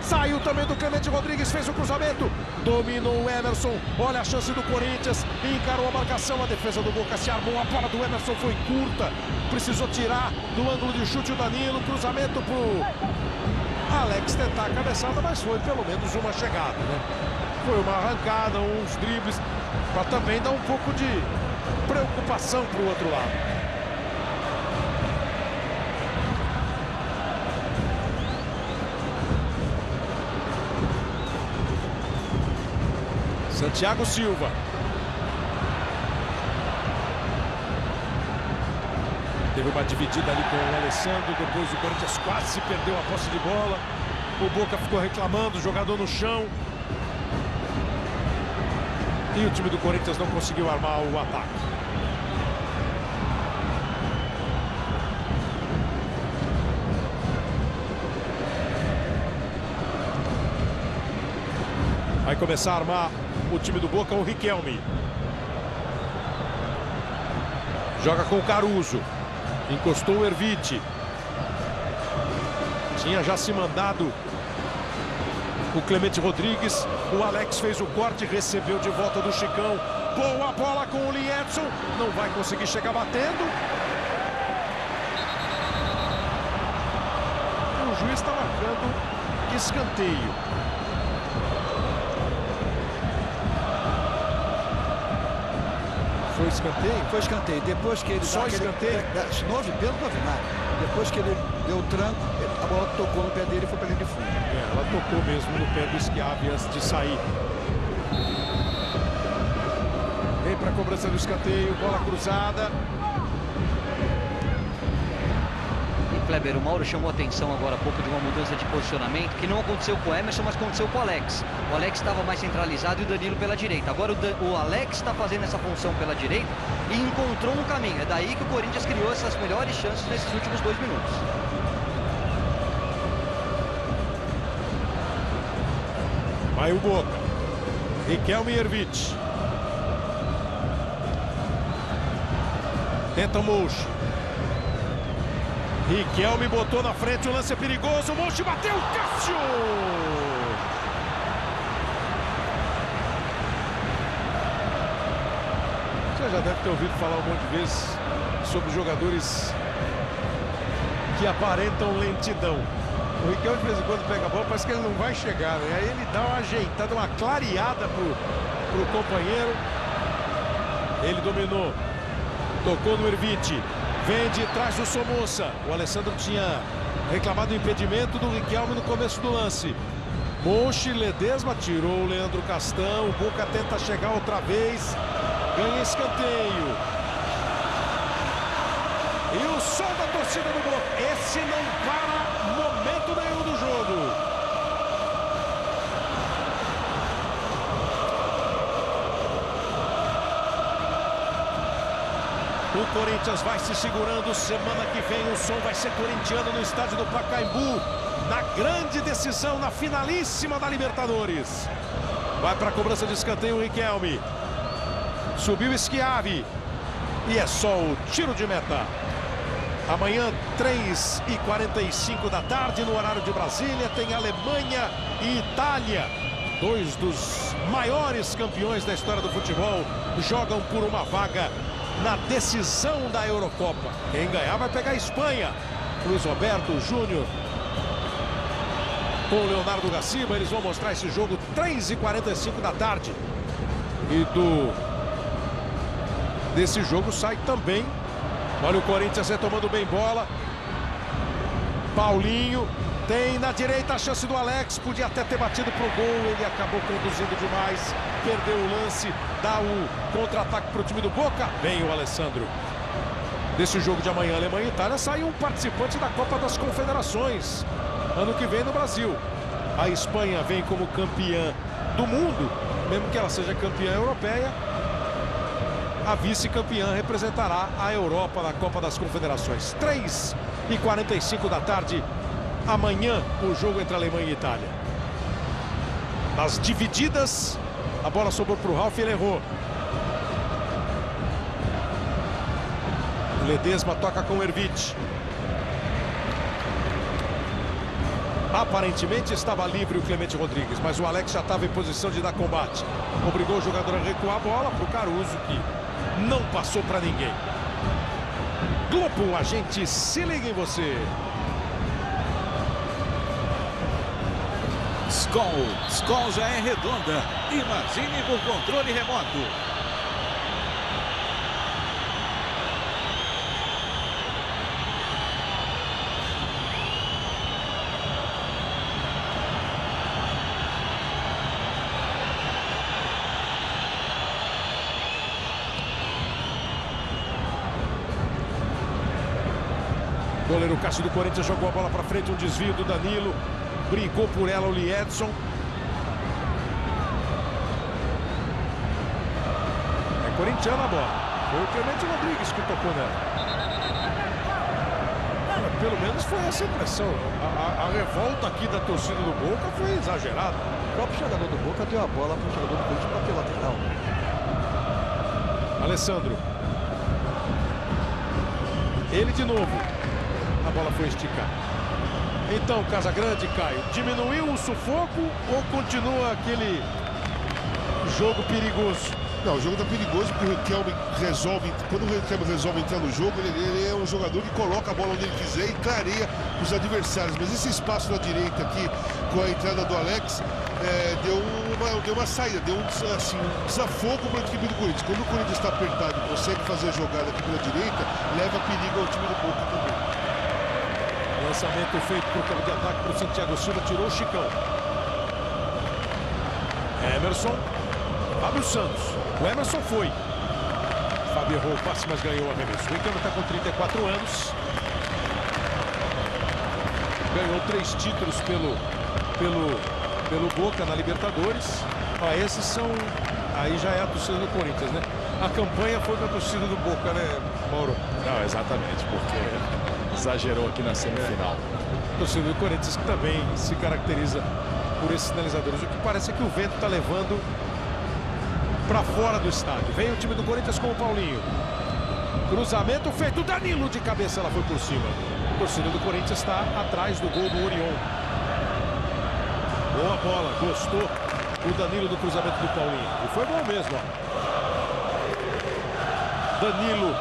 Saiu também do Clemente Rodrigues, fez o cruzamento, dominou o Emerson, olha a chance do Corinthians, encarou a marcação, a defesa do Boca se armou, a bola do Emerson foi curta, precisou tirar do ângulo de chute o Danilo, cruzamento pro Alex tentar a cabeçada, mas foi pelo menos uma chegada, né? Foi uma arrancada, uns dribles, para também dar um pouco de preocupação pro outro lado. Santiago Silva. Teve uma dividida ali com o Alessandro. Depois o Corinthians quase perdeu a posse de bola. O Boca ficou reclamando, o jogador no chão. E o time do Corinthians não conseguiu armar o ataque. Vai começar a armar o time do Boca, o Riquelme. Joga com o Caruso. Encostou o Erviti. Tinha já se mandado o Clemente Rodrigues. O Alex fez o corte, recebeu de volta do Chicão. Boa bola com o Liedson. Não vai conseguir chegar batendo. O juiz está marcando escanteio.
Foi escanteio? Foi escanteio. Depois que ele
só escanteio?
Não houve pênalti, não houve nada. Depois que ele deu o tranco, a bola tocou no pé dele e foi para linha de fundo.
Ela tocou mesmo no pé do Schiavi antes de sair. Vem para a cobrança do escanteio, bola cruzada.
Kleber, o Mauro chamou a atenção agora há pouco de uma mudança de posicionamento que não aconteceu com o Emerson, mas aconteceu com o Alex. O Alex estava mais centralizado e o Danilo pela direita. Agora o Alex está fazendo essa função pela direita e encontrou um caminho. É daí que o Corinthians criou essas melhores chances nesses últimos 2 minutos.
Vai o Boca. Riquelme e Ervich. Tenta o Mouche. Riquelme botou na frente, o lance é perigoso, o Mouche bateu, Cássio! Você já deve ter ouvido falar um monte de vezes sobre jogadores que aparentam lentidão. O Riquelme de vez em quando pega a bola, parece que ele não vai chegar, né? Aí ele dá uma ajeitada, uma clareada pro companheiro. Ele dominou, tocou no Ervich. Vem de trás do Somoza. O Alessandro tinha reclamado o impedimento do Riquelme no começo do lance. Mouche, Ledesma, tirou o Leandro Castão. O Boca tenta chegar outra vez. Ganha escanteio. E o som da torcida do Boca. Esse não para momento nenhum do jogo. O Corinthians vai se segurando. Semana que vem o som vai ser corintiano no estádio do Pacaembu. Na grande decisão, na finalíssima da Libertadores. Vai para a cobrança de escanteio o Riquelme. Subiu o Schiavi. E é só o tiro de meta. Amanhã, 3h45 da tarde, no horário de Brasília, tem Alemanha e Itália. 2 dos maiores campeões da história do futebol jogam por uma vaga na decisão da Eurocopa. Quem ganhar vai pegar a Espanha. Luiz Roberto Júnior com o Leonardo Gaciba. Eles vão mostrar esse jogo 3h45 da tarde. E desse jogo sai também, olha o Corinthians retomando bem bola. Paulinho tem na direita a chance do Alex. Podia até ter batido pro gol. Ele acabou conduzindo demais. Perdeu o lance. Dá o contra-ataque para o time do Boca. Vem o Alessandro. Desse jogo de amanhã, Alemanha e Itália, sai um participante da Copa das Confederações. Ano que vem no Brasil. A Espanha vem como campeã do mundo. Mesmo que ela seja campeã europeia, a vice-campeã representará a Europa na Copa das Confederações. 3h45 da tarde. Amanhã, o jogo entre Alemanha e Itália. Nas divididas, a bola sobrou para o Ralf e ele errou. Ledesma toca com o Ervich. Aparentemente estava livre o Clemente Rodrigues, mas o Alex já estava em posição de dar combate. Obrigou o jogador a recuar a bola para o Caruso, que não passou para ninguém. Globo, a gente se liga em você.
Skol já é redonda. Imagine por controle remoto.
Goleiro Cássio do Corinthians jogou a bola para frente, um desvio do Danilo. Brigou por ela o Liedson. É corintiana a bola. Foi o Clemente Rodrigues que tocou nela. Pelo menos foi essa impressão. A revolta aqui da torcida do Boca foi exagerada.
O próprio jogador do Boca deu a bola para o jogador do Corinthians bater lateral.
Alessandro. Ele de novo. A bola foi esticar. Então, Casagrande, Caio, diminuiu o sufoco ou continua aquele jogo perigoso?
Não, o jogo tá perigoso porque o Riquelme resolve, quando o Riquelme resolve entrar no jogo, ele é um jogador que coloca a bola onde ele quiser e clareia os adversários. Mas esse espaço na direita aqui, com a entrada do Alex, deu uma saída, deu um desafogo para o time do Corinthians. Quando o Corinthians está apertado e consegue fazer a jogada aqui pela direita, leva perigo ao time do Boca também.
Lançamento feito por campo de ataque para o Santiago Silva, tirou o Chicão. Emerson, Fábio Santos. O Emerson foi. Fábio errou o passe, mas ganhou o arremesso. O Riquelme está com 34 anos. Ganhou 3 títulos pelo Boca na Libertadores. Esses são... Aí já é a torcida do Corinthians, né? A campanha foi com a torcida do Boca, né, Mauro?
Não, exatamente, porque exagerou aqui na semifinal.
A torcida do Corinthians que também se caracteriza por esses sinalizadores. O que parece é que o vento está levando para fora do estádio. Vem o time do Corinthians com o Paulinho. Cruzamento feito. Danilo de cabeça, ela foi por cima. A torcida do Corinthians está atrás do gol do Orion. Boa bola, gostou o Danilo do cruzamento do Paulinho. E foi bom mesmo, ó. Danilo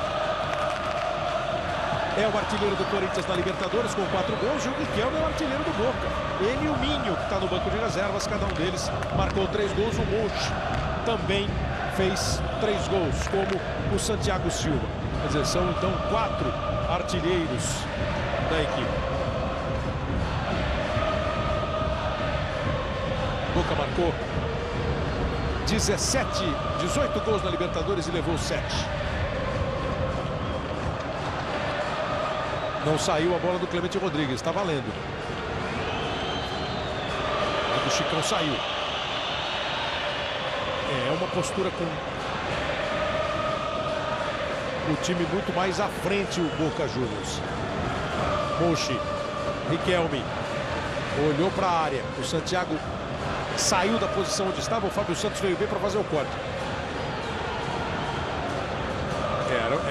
é o artilheiro do Corinthians na Libertadores com 4 gols. E o Riquelme é o artilheiro do Boca. Ele e o Minho, que está no banco de reservas, cada um deles marcou 3 gols. O Monchi também fez 3 gols, como o Santiago Silva. Quer dizer, são então 4 artilheiros da equipe. Boca marcou 18 gols na Libertadores e levou 7. Não saiu a bola do Clemente Rodrigues, está valendo. A do Chicão saiu. É uma postura com o time muito mais à frente, o Boca Juniors. Monchi, Riquelme, olhou para a área. O Santiago saiu da posição onde estava. O Fábio Santos veio bem para fazer o corte.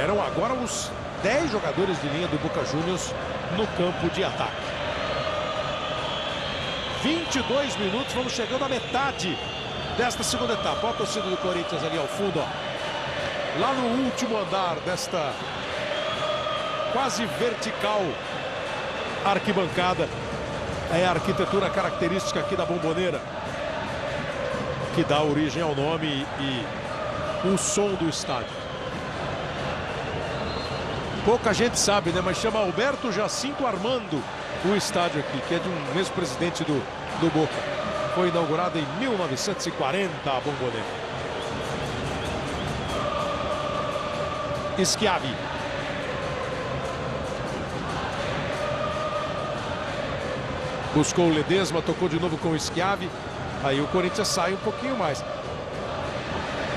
Eram agora os 10 jogadores de linha do Boca Juniors no campo de ataque. 22 minutos, vamos chegando à metade desta segunda etapa. Olha a torcida do Corinthians ali ao fundo, ó. Lá no último andar desta quase vertical arquibancada. É a arquitetura característica aqui da Bomboneira, que dá origem ao nome e o som do estádio. Pouca gente sabe, né? Mas chama Alberto Jacinto Armando o estádio aqui, que é de um ex-presidente do Boca. Foi inaugurado em 1940 a Bomboneira. Schiavi. Buscou o Ledesma, tocou de novo com o Schiavi. Aí o Corinthians sai um pouquinho mais.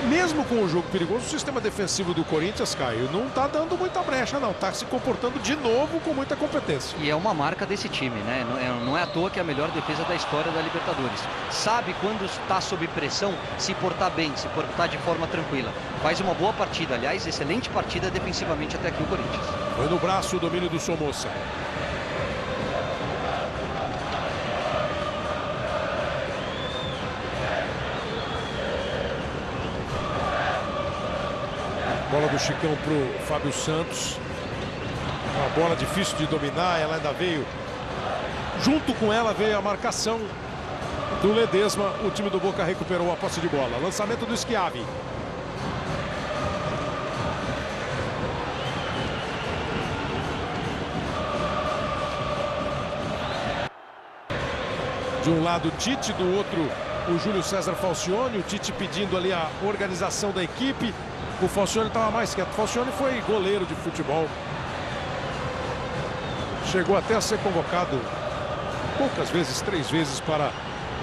Mesmo com o jogo perigoso, o sistema defensivo do Corinthians, Caio, não está dando muita brecha, não. Está se comportando de novo com muita competência.
E é uma marca desse time, né? Não é à toa que é a melhor defesa da história da Libertadores. Sabe quando está sob pressão, se portar bem, se portar de forma tranquila. Faz uma boa partida, aliás, excelente partida defensivamente até aqui o Corinthians.
Foi no braço o domínio do Somoza. Bola do Chicão para o Fábio Santos. Uma bola difícil de dominar. Ela ainda veio. Junto com ela veio a marcação do Ledesma. O time do Boca recuperou a posse de bola. Lançamento do Schiavi. De um lado Tite, do outro o Júlio César Falcione. O Tite pedindo ali a organização da equipe. O Falcione estava mais quieto. O Falcione foi goleiro de futebol. Chegou até a ser convocado poucas vezes, 3 vezes para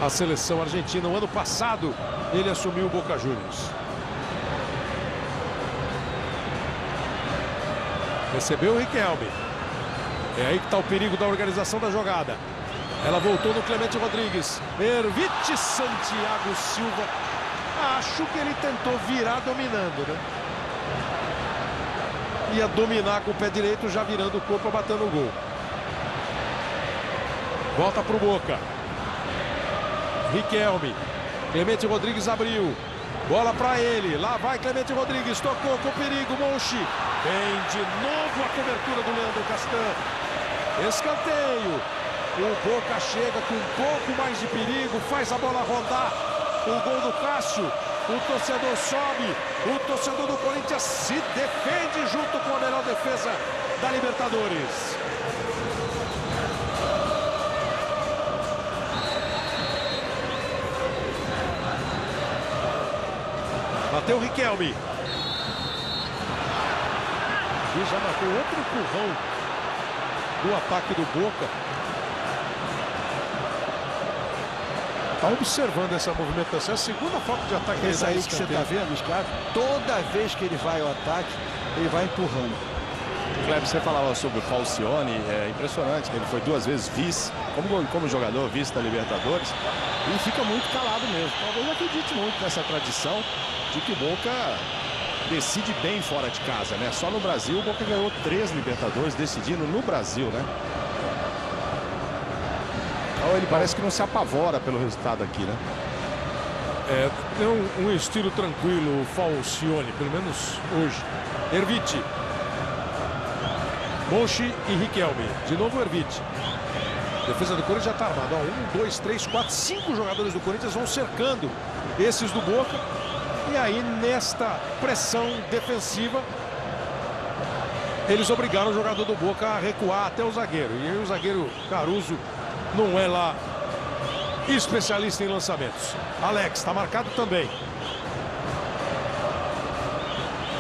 a seleção argentina. O ano passado ele assumiu o Boca Juniors. Recebeu o Riquelme. É aí que está o perigo da organização da jogada. Ela voltou no Clemente Rodrigues. Ervite Santiago Silva. Acho que ele tentou virar dominando, né? Ia dominar com o pé direito, já virando o corpo, batendo o gol. Volta para o Boca. Riquelme. Clemente Rodrigues abriu. Bola para ele. Lá vai Clemente Rodrigues. Tocou com perigo. Monchi. Vem de novo a cobertura do Leandro Castan. Escanteio. O Boca chega com um pouco mais de perigo. Faz a bola rodar. O gol do Cássio. O torcedor sobe. O torcedor do Corinthians se defende junto com a melhor defesa da Libertadores. Bateu o Riquelme. O juiz já marcou outro empurrão do ataque do Boca. Está observando essa movimentação. É a segunda falta de ataque.
Esse aí que você está vendo, Scavo, toda vez que ele vai ao ataque, ele vai empurrando.
Kleber, você falava sobre o Falcione, é impressionante que ele foi 2 vezes vice, como jogador, vice da Libertadores, e fica muito calado mesmo. Talvez acredite muito nessa tradição de que o Boca decide bem fora de casa, né? Só no Brasil o Boca ganhou 3 Libertadores decidindo no Brasil, né? Então ele parece que não se apavora pelo resultado aqui, né?
É, tem um estilo tranquilo o Falcione, pelo menos hoje. Erviti. Monchi e Riquelme. De novo o Erviti. Defesa do Corinthians já está armada. 1, 2, 3, 4, 5 jogadores do Corinthians vão cercando esses do Boca. E aí, nesta pressão defensiva, eles obrigaram o jogador do Boca a recuar até o zagueiro. E aí o zagueiro Caruso não é lá especialista em lançamentos. Alex está marcado também.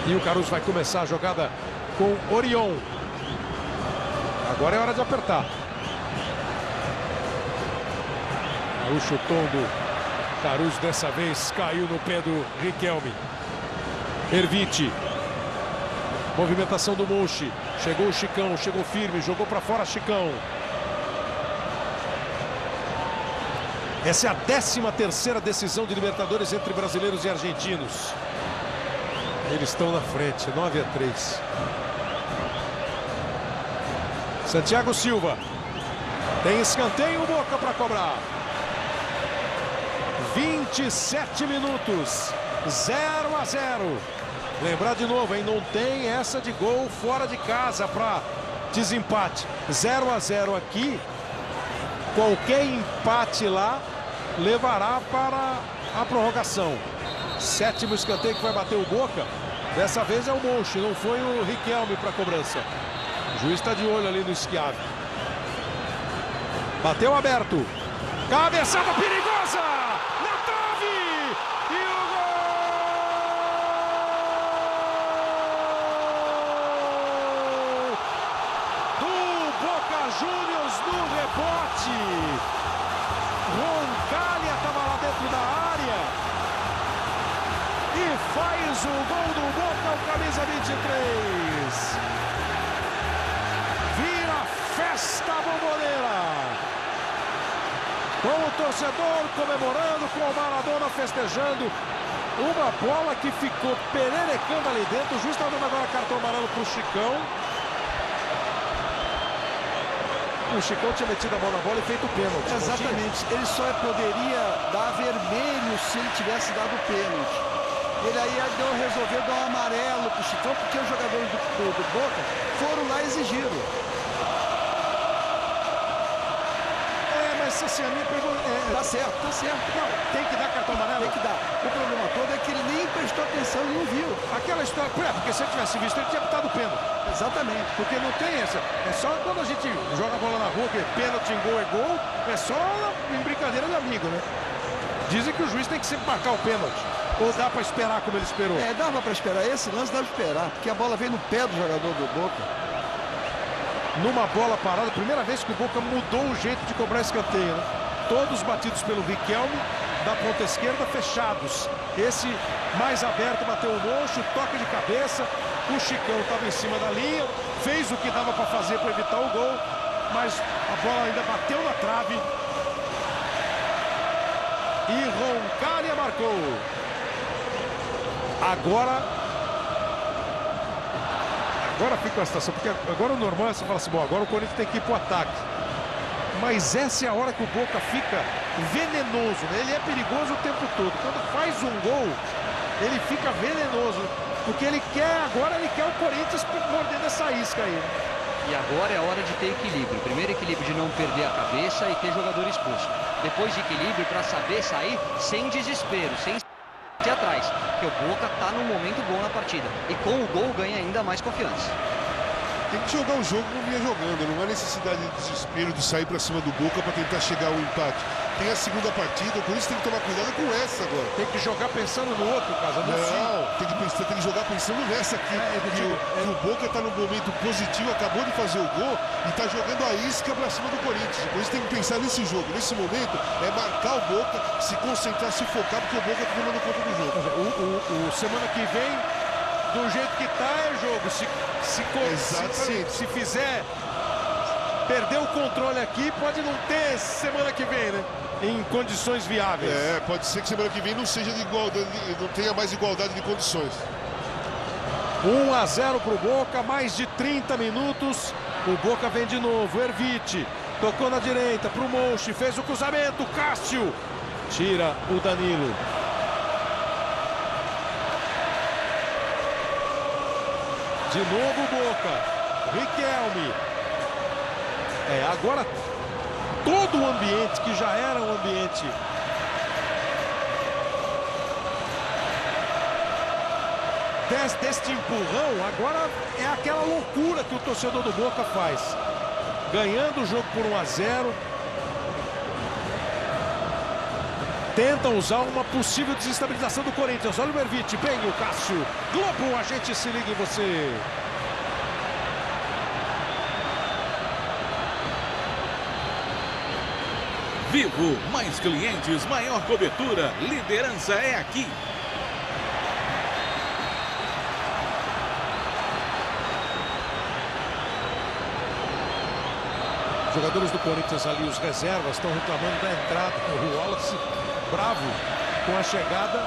E o Caruso vai começar a jogada com Orion. Agora é hora de apertar. O chutão do Caruso dessa vez caiu no pé do Riquelme. Erviti. Movimentação do Monchi. Chegou o Chicão, chegou firme, jogou para fora Chicão. Essa é a 13ª decisão de Libertadores entre brasileiros e argentinos. Eles estão na frente, 9-3. Santiago Silva. Tem escanteio, o Boca para cobrar. 27 minutos. 0-0. Lembrar de novo, hein? Não tem essa de gol fora de casa para desempate. 0-0 aqui. Qualquer empate lá levará para a prorrogação. 7º escanteio que vai bater o Boca. Dessa vez é o Monchi, não foi o Riquelme para a cobrança. O juiz está de olho ali no Schiavi. Bateu aberto. Cabeçada perigosa! Na trave! E o gol! Do Boca Juniors no rebote. Roncalha estava lá dentro da área. E faz o gol do Boca, o camisa 23. Festa bomboneira, com o torcedor comemorando, com o Maradona festejando, uma bola que ficou pererecando ali dentro. O juiz está dando agora cartão amarelo para o Chicão. O Chicão tinha metido a mão na bola e feito o pênalti.
Exatamente, ele só poderia dar vermelho se ele tivesse dado pênalti. Ele aí resolveu dar um amarelo para o Chicão, porque os jogadores do Boca foram lá e exigiram.
Assim, a minha pergunta
tá certo.
Não, tem que dar cartão amarelo?
Tem que dar. O problema todo é que ele nem prestou atenção e não viu.
Aquela história, porque se ele tivesse visto, ele tinha botado o pênalti.
Exatamente.
Porque não tem essa. É só quando a gente joga a bola na rua, que pênalti em gol é gol, é só em brincadeira de amigo, né? Dizem que o juiz tem que sempre marcar o pênalti. Ou dá pra esperar como ele esperou?
É, dava pra esperar. Esse lance dava pra esperar, porque a bola veio no pé do jogador do Boca.
Numa bola parada, primeira vez que o Boca mudou o jeito de cobrar escanteio, né? Todos batidos pelo Riquelme, da ponta esquerda, fechados. Esse mais aberto bateu o Monchi, toque de cabeça. O Chicão estava em cima da linha, fez o que dava para fazer para evitar o gol, mas a bola ainda bateu na trave. E Roncalha marcou. Agora fica a situação, porque agora o normal é você falar assim, bom, agora o Corinthians tem que ir para o ataque. Mas essa é a hora que o Boca fica venenoso, né? Ele é perigoso o tempo todo. Quando faz um gol, ele fica venenoso. Porque ele quer o Corinthians mordendo essa isca aí.
E agora é a hora de ter equilíbrio. Primeiro equilíbrio de não perder a cabeça e ter jogador expulso. Depois de equilíbrio para saber sair sem desespero, sem ir atrás. Porque o Boca está num momento bom na partida. E com o gol ganha ainda mais confiança.
tem que jogar o jogo como vinha jogando. Não há necessidade de desespero de sair para cima do Boca para tentar chegar ao empate. Tem a segunda partida, por isso tem que tomar cuidado com essa agora.
Tem que jogar pensando no outro, Casa.
Não, tem que jogar pensando nessa aqui. O Boca está num momento positivo, acabou de fazer o gol e está jogando a isca para cima do Corinthians. Por isso tem que pensar nesse jogo. Nesse momento é marcar o Boca, se concentrar, se focar, porque o Boca está tomando conta do jogo.
O semana que vem, do jeito que tá, é jogo. Se fizer perder o controle aqui, pode não ter semana que vem, né? Em condições viáveis.
É, pode ser que semana que vem não seja de igualdade, não tenha mais igualdade de condições.
1-0 pro Boca, mais de 30 minutos. O Boca vem de novo. Erviti tocou na direita pro Monchi, fez o cruzamento. Cássio tira o Danilo. De novo o Boca. Riquelme. Agora todo o ambiente que já era um ambiente deste empurrão, agora é aquela loucura que o torcedor do Boca faz. Ganhando o jogo por 1-0. Tentam usar uma possível desestabilização do Corinthians. Olha o Erviti, bem o Cássio. Globo, a gente se liga em você.
Vivo, mais clientes, maior cobertura. Liderança é aqui.
Os jogadores do Corinthians ali, os reservas, estão reclamando da entrada. O Wallace bravo com a chegada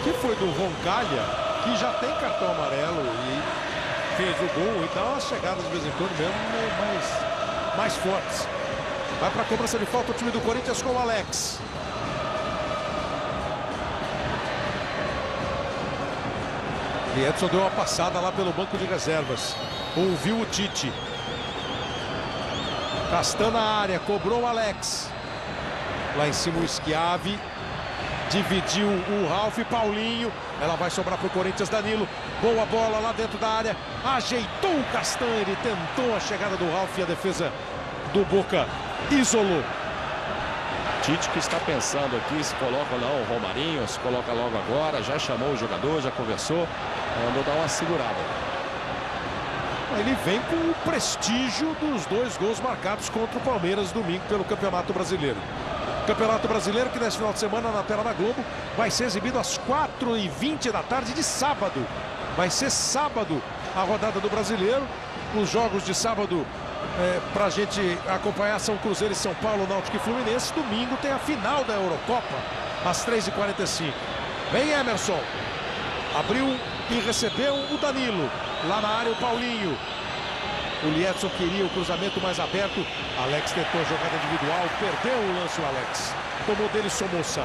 que foi do Roncalha, que já tem cartão amarelo e fez o gol. E dá umas chegadas de vez em quando mesmo, mais fortes. Vai para a cobrança de falta o time do Corinthians com o Alex. E Edson deu uma passada lá pelo banco de reservas. Ouviu o Tite. Castan na área, cobrou o Alex. Lá em cima o Schiavi. Dividiu o Ralf e Paulinho. Ela vai sobrar para o Corinthians, Danilo. Boa bola lá dentro da área. Ajeitou o Castan, ele tentou a chegada do Ralf e a defesa do Boca isolou.
Tite que está pensando aqui se coloca ou não o Romarinho, se coloca logo agora, já chamou o jogador, já conversou, mandou dar uma segurada.
Ele vem com o prestígio dos 2 gols marcados contra o Palmeiras domingo pelo Campeonato Brasileiro. Campeonato Brasileiro que nesse final de semana na tela da Globo vai ser exibido às 4h20 da tarde de sábado. Vai ser sábado a rodada do Brasileiro. Os jogos de sábado para a gente acompanhar são Cruzeiro e São Paulo, Náutico e Fluminense. Domingo tem a final da Eurocopa às 3h45. Vem Emerson. Abriu e recebeu o Danilo. Lá na área o Paulinho. O Liedson queria o cruzamento mais aberto. Alex tentou a jogada individual. Perdeu o lance o Alex. Tomou dele Somoza.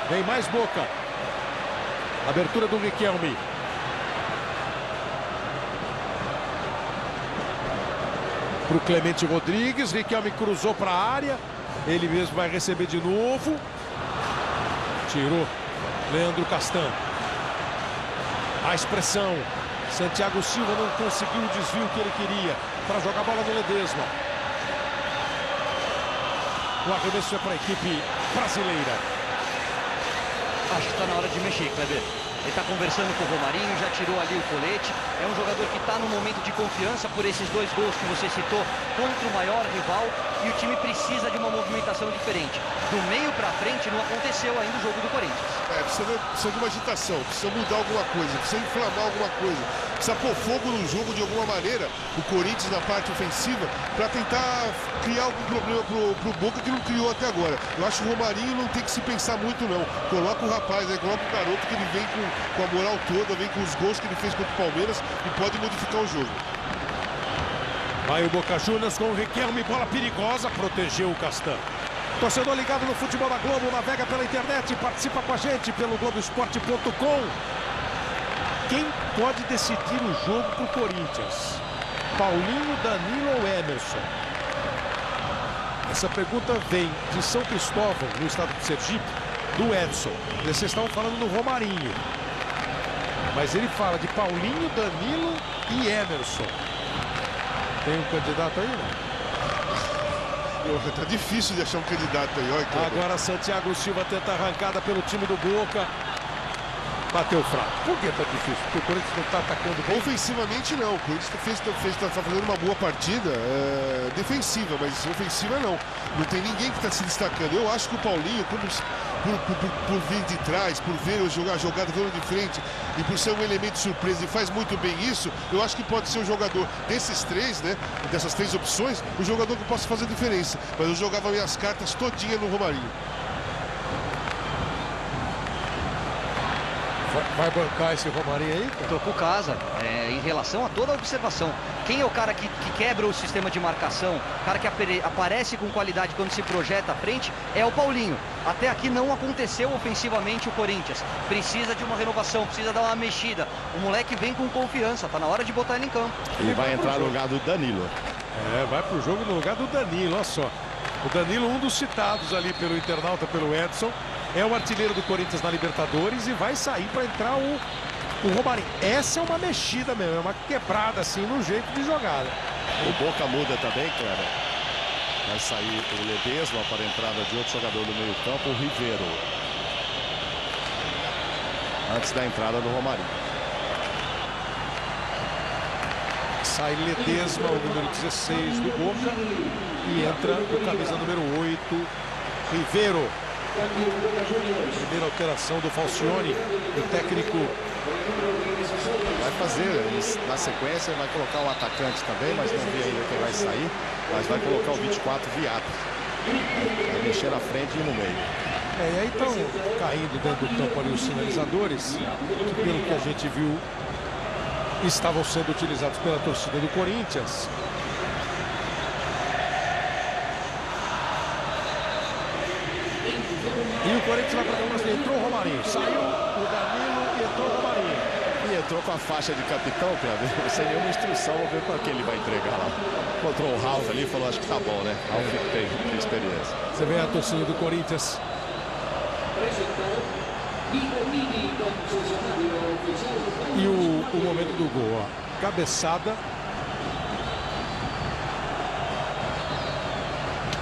Vem mais Boca. Abertura do Riquelme. Para o Clemente Rodrigues. Riquelme cruzou para a área. Ele mesmo vai receber de novo. Tirou Leandro Castan. A expressão. Santiago Silva não conseguiu o desvio que ele queria para jogar a bola no Ledesma. O arremesso é para a equipe brasileira.
Acho que está na hora de mexer, Kleber. Ele está conversando com o Romarinho, já tirou ali o colete. É um jogador que está num momento de confiança por esses 2 gols que você citou contra o maior rival. E o time precisa de uma movimentação diferente. Do meio para frente não aconteceu ainda o jogo do Corinthians.
Precisa de uma agitação, precisa mudar alguma coisa, precisa inflamar alguma coisa. Precisa pôr fogo no jogo de alguma maneira, o Corinthians na parte ofensiva, para tentar criar algum problema pro Boca que não criou até agora. Eu acho que o Romarinho não tem que se pensar muito não. Coloca o rapaz aí, coloca o garoto que ele vem com a moral toda, vem com os gols que ele fez contra o Palmeiras e pode modificar o jogo.
Vai o Boca Juniors com o Riquelme, bola perigosa, protegeu o Castan. Torcedor ligado no futebol da Globo, navega pela internet, participa com a gente pelo Globoesporte.com. Quem pode decidir o jogo pro Corinthians? Paulinho, Danilo ou Emerson? Essa pergunta vem de São Cristóvão, no estado de Sergipe, do Edson. Vocês estavam falando no Romarinho. Mas ele fala de Paulinho, Danilo e Emerson. Tem um candidato aí, não?
Tá difícil de achar um candidato aí, olha.
Agora Santiago Silva tenta arrancada pelo time do Boca. Bateu fraco. Por que tá difícil? Porque o Corinthians não tá atacando bem.
Ofensivamente não. O Corinthians tá fazendo uma boa partida defensiva, mas ofensiva não. Não tem ninguém que está se destacando. Eu acho que o Paulinho, por vir de trás, por ver a jogada vindo de frente e por ser um elemento surpresa e faz muito bem isso, eu acho que pode ser um jogador desses três, né? Dessas três opções, um jogador que possa fazer diferença. Mas eu jogava minhas cartas todinha no Romarinho.
Vai bancar esse Romarinho aí?
Tô com casa. Em relação a toda a observação, quem é o cara que quebra o sistema de marcação, o cara que aparece com qualidade quando se projeta à frente, é o Paulinho. Até aqui não aconteceu ofensivamente o Corinthians. Precisa de uma renovação, precisa dar uma mexida. O moleque vem com confiança, tá na hora de botar ele em campo.
E vai entrar no lugar do Danilo.
Vai pro jogo no lugar do Danilo, olha só. O Danilo, um dos citados ali pelo internauta, pelo Edson, é o artilheiro do Corinthians na Libertadores e vai sair para entrar o Romarinho. Essa é uma mexida mesmo, é uma quebrada assim no jeito de jogar.
O Boca muda também, cara. Vai sair o Ledesma para a entrada de outro jogador do meio campo, o Ribeiro. Antes da entrada do Romarinho.
Sai Ledesma, o número 16 do Boca, e entra o camisa número 8, Ribeiro. Primeira alteração do Falcione, o técnico.
Vai fazer, na sequência, vai colocar um atacante também, mas não vi ainda quem vai sair. Mas vai colocar o 24, Viata. Vai mexer na frente e no meio.
E aí estão caindo dentro do campo ali os sinalizadores, que pelo que a gente viu, estavam sendo utilizados pela torcida do Corinthians. E o Corinthians vai para cá, entrou o Romarinho, saiu o Danilo e entrou o Romarinho.
E entrou com a faixa de capitão, Cleber, sem nenhuma instrução, vamos ver para que ele vai entregar lá. Encontrou o Ralf ali e falou, acho que tá bom, né? Ralf tem experiência.
Você vê a torcida do Corinthians. E o momento do gol, ó. Cabeçada.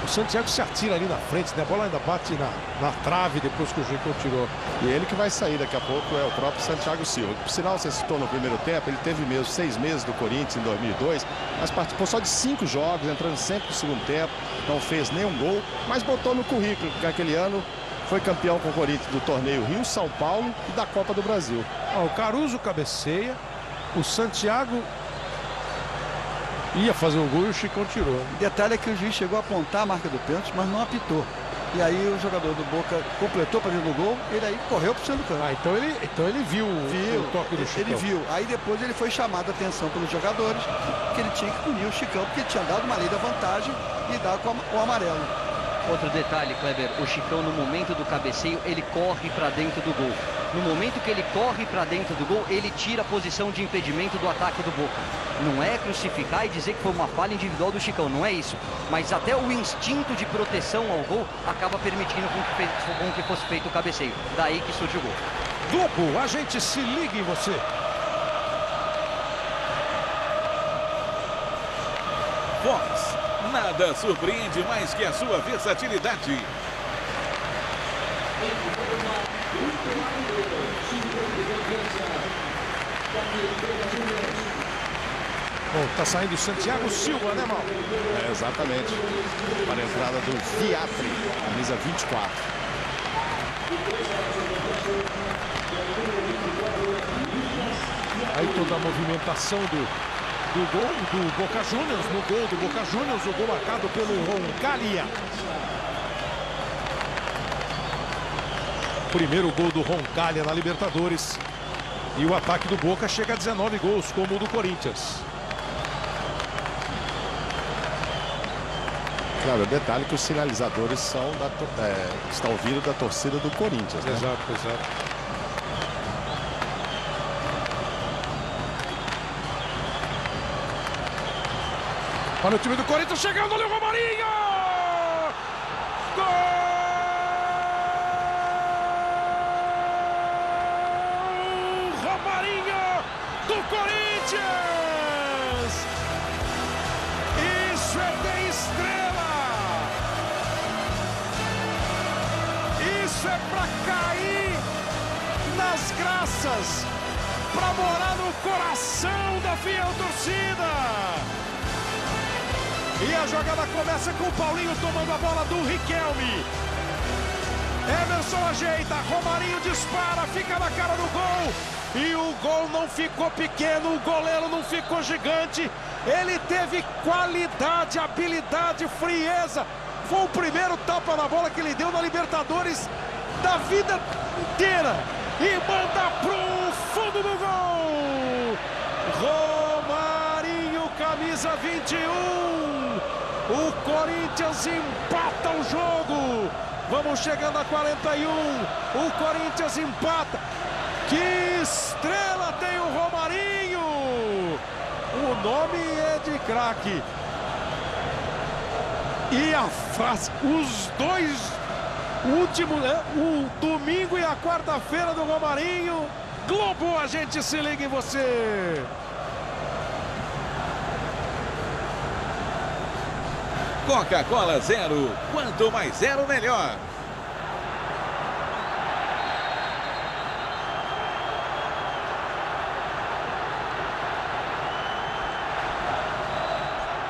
O Santiago se atira ali na frente, né? A bola ainda bate na trave depois que o Chicão tirou.
E ele que vai sair daqui a pouco é o próprio Santiago Silva. Por sinal, você citou no primeiro tempo, ele teve mesmo 6 meses do Corinthians em 2002, mas participou só de 5 jogos, entrando sempre no segundo tempo, não fez nenhum gol, mas botou no currículo que aquele ano foi campeão com o Corinthians do torneio Rio, São Paulo e da Copa do Brasil.
O Caruso cabeceia, o Santiago ia fazer o gol e o Chicão tirou.
O detalhe é que o juiz chegou a apontar a marca do pênalti, mas não apitou. E aí o jogador do Boca completou para dentro do gol, ele aí correu para o centro do campo.
Então ele viu o toque do Chicão.
Ele viu. Aí depois ele foi chamado a atenção pelos jogadores que ele tinha que punir o Chicão, porque ele tinha dado uma lei da vantagem e dado com o amarelo.
Outro detalhe, Kleber, o Chicão no momento do cabeceio, ele corre para dentro do gol. No momento que ele corre para dentro do gol, ele tira a posição de impedimento do ataque do Boca. Não é crucificar e dizer que foi uma falha individual do Chicão, não é isso. Mas até o instinto de proteção ao gol acaba permitindo com que fosse feito o cabeceio. Daí que surge o gol.
Globo, a gente se liga em você.
Fox, nada surpreende mais que a sua versatilidade.
Bom, tá saindo o Santiago Silva, né, Mal?
Exatamente. Para a entrada do Viatri, camisa 24.
Aí toda a movimentação do gol do Boca Juniors, no gol do Boca Juniors, o gol marcado pelo Roncaglia. Primeiro gol do Roncaglia na Libertadores. E o ataque do Boca chega a 19 gols, como o do Corinthians.
Claro, o detalhe é que os sinalizadores são estão vindo da torcida do Corinthians, né?
Exato. Olha o time do Corinthians chegando ali, o Romarinho! peças para morar no coração da fiel torcida. E a jogada começa com o Paulinho tomando a bola do Riquelme. Emerson ajeita, Romarinho dispara, fica na cara do gol. E o gol não ficou pequeno, o goleiro não ficou gigante. Ele teve qualidade, habilidade, frieza. Foi o primeiro tapa na bola que ele deu na Libertadores da vida inteira. E manda pro fundo do gol. Romarinho, camisa 21. O Corinthians empata o jogo. Vamos chegando a 41. O Corinthians empata. Que estrela tem o Romarinho. O nome é de craque. E a frase, os dois últimos, o domingo e a quarta-feira do Romarinho. Globo, a gente se liga em você.
Coca-Cola Zero, quanto mais zero, melhor.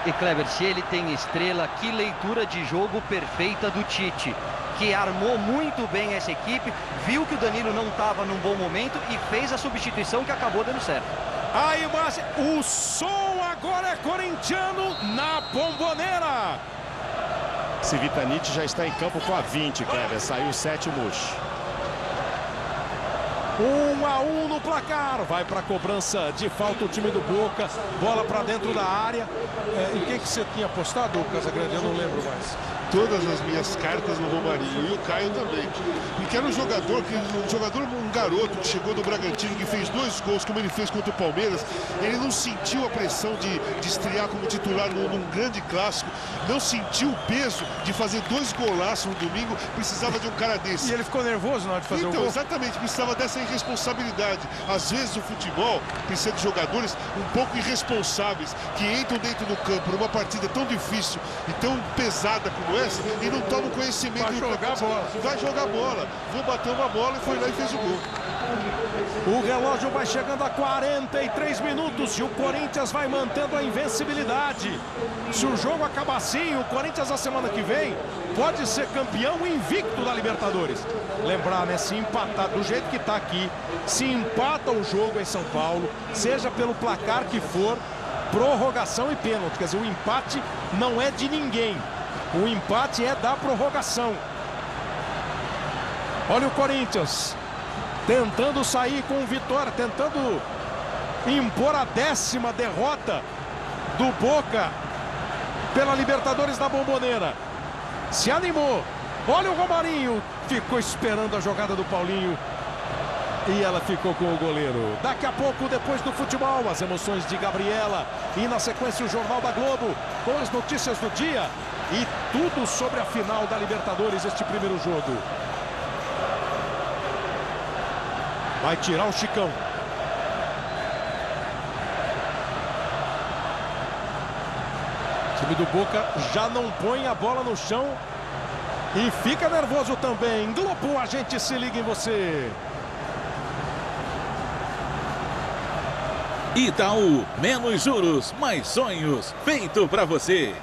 E Kleber, se ele tem estrela, que leitura de jogo perfeita do Tite, que armou muito bem essa equipe, viu que o Danilo não estava num bom momento e fez a substituição que acabou dando certo.
A imagem, o som agora é corintiano na Bombonera.
Civitanite já está em campo com a 20, Kleber. Saiu o sétimo.
1-1 no placar. Vai para a cobrança de falta o time do Boca. Bola para dentro da área. Em quem que você tinha apostado, Casagrande? Eu não lembro mais.
Todas as minhas cartas no Romarinho e o Caio também. Porque era um jogador, um garoto que chegou do Bragantino, que fez 2 gols, como ele fez contra o Palmeiras. Ele não sentiu a pressão de estrear como titular num grande clássico. Não sentiu o peso de fazer 2 golaços no domingo. Precisava de um cara desse.
E ele ficou nervoso na hora de fazer o gol?
Exatamente, precisava dessa irresponsabilidade. Às vezes o futebol precisa de jogadores um pouco irresponsáveis, que entram dentro do campo numa partida tão difícil e tão pesada como essa, e não tomam conhecimento.
Vai jogar a bola.
Vai jogar bola. Vou bater uma bola, e foi lá e fez o gol.
O relógio vai chegando a 43 minutos e o Corinthians vai mantendo a invencibilidade. Se o jogo acabar assim, o Corinthians na semana que vem pode ser campeão invicto da Libertadores. Lembrar, né? Se empatar do jeito que está aqui, se empata o jogo em São Paulo, seja pelo placar que for, prorrogação e pênalti. Quer dizer, o empate não é de ninguém. O empate é da prorrogação. Olha o Corinthians tentando sair com vitória, tentando impor a 10ª derrota do Boca pela Libertadores da Bombonera. Se animou. Olha o Romarinho. Ficou esperando a jogada do Paulinho. E ela ficou com o goleiro. Daqui a pouco, depois do futebol, as emoções de Gabriela. E na sequência o Jornal da Globo, com as notícias do dia. E tudo sobre a final da Libertadores, este primeiro jogo. Vai tirar o Chicão. O time do Boca já não põe a bola no chão. E fica nervoso também. Globo, a gente se liga em você.
Itaú, menos juros, mais sonhos, feito pra você.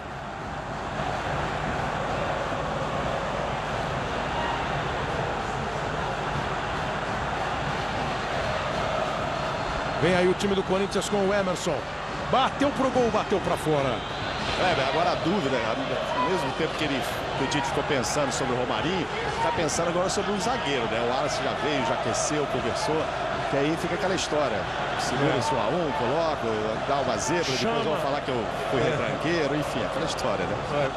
Vem aí o time do Corinthians com o Emerson. Bateu pro gol, bateu pra fora.
Agora a dúvida, ao mesmo tempo que o Tite ficou pensando sobre o Romarinho, está pensando agora sobre o zagueiro, né? O Wallace já veio, já aqueceu, conversou, que aí fica aquela história. Segura-se 1 a 1, coloca, dá uma zebra, depois vão falar que eu fui retranqueiro, enfim, aquela história, né?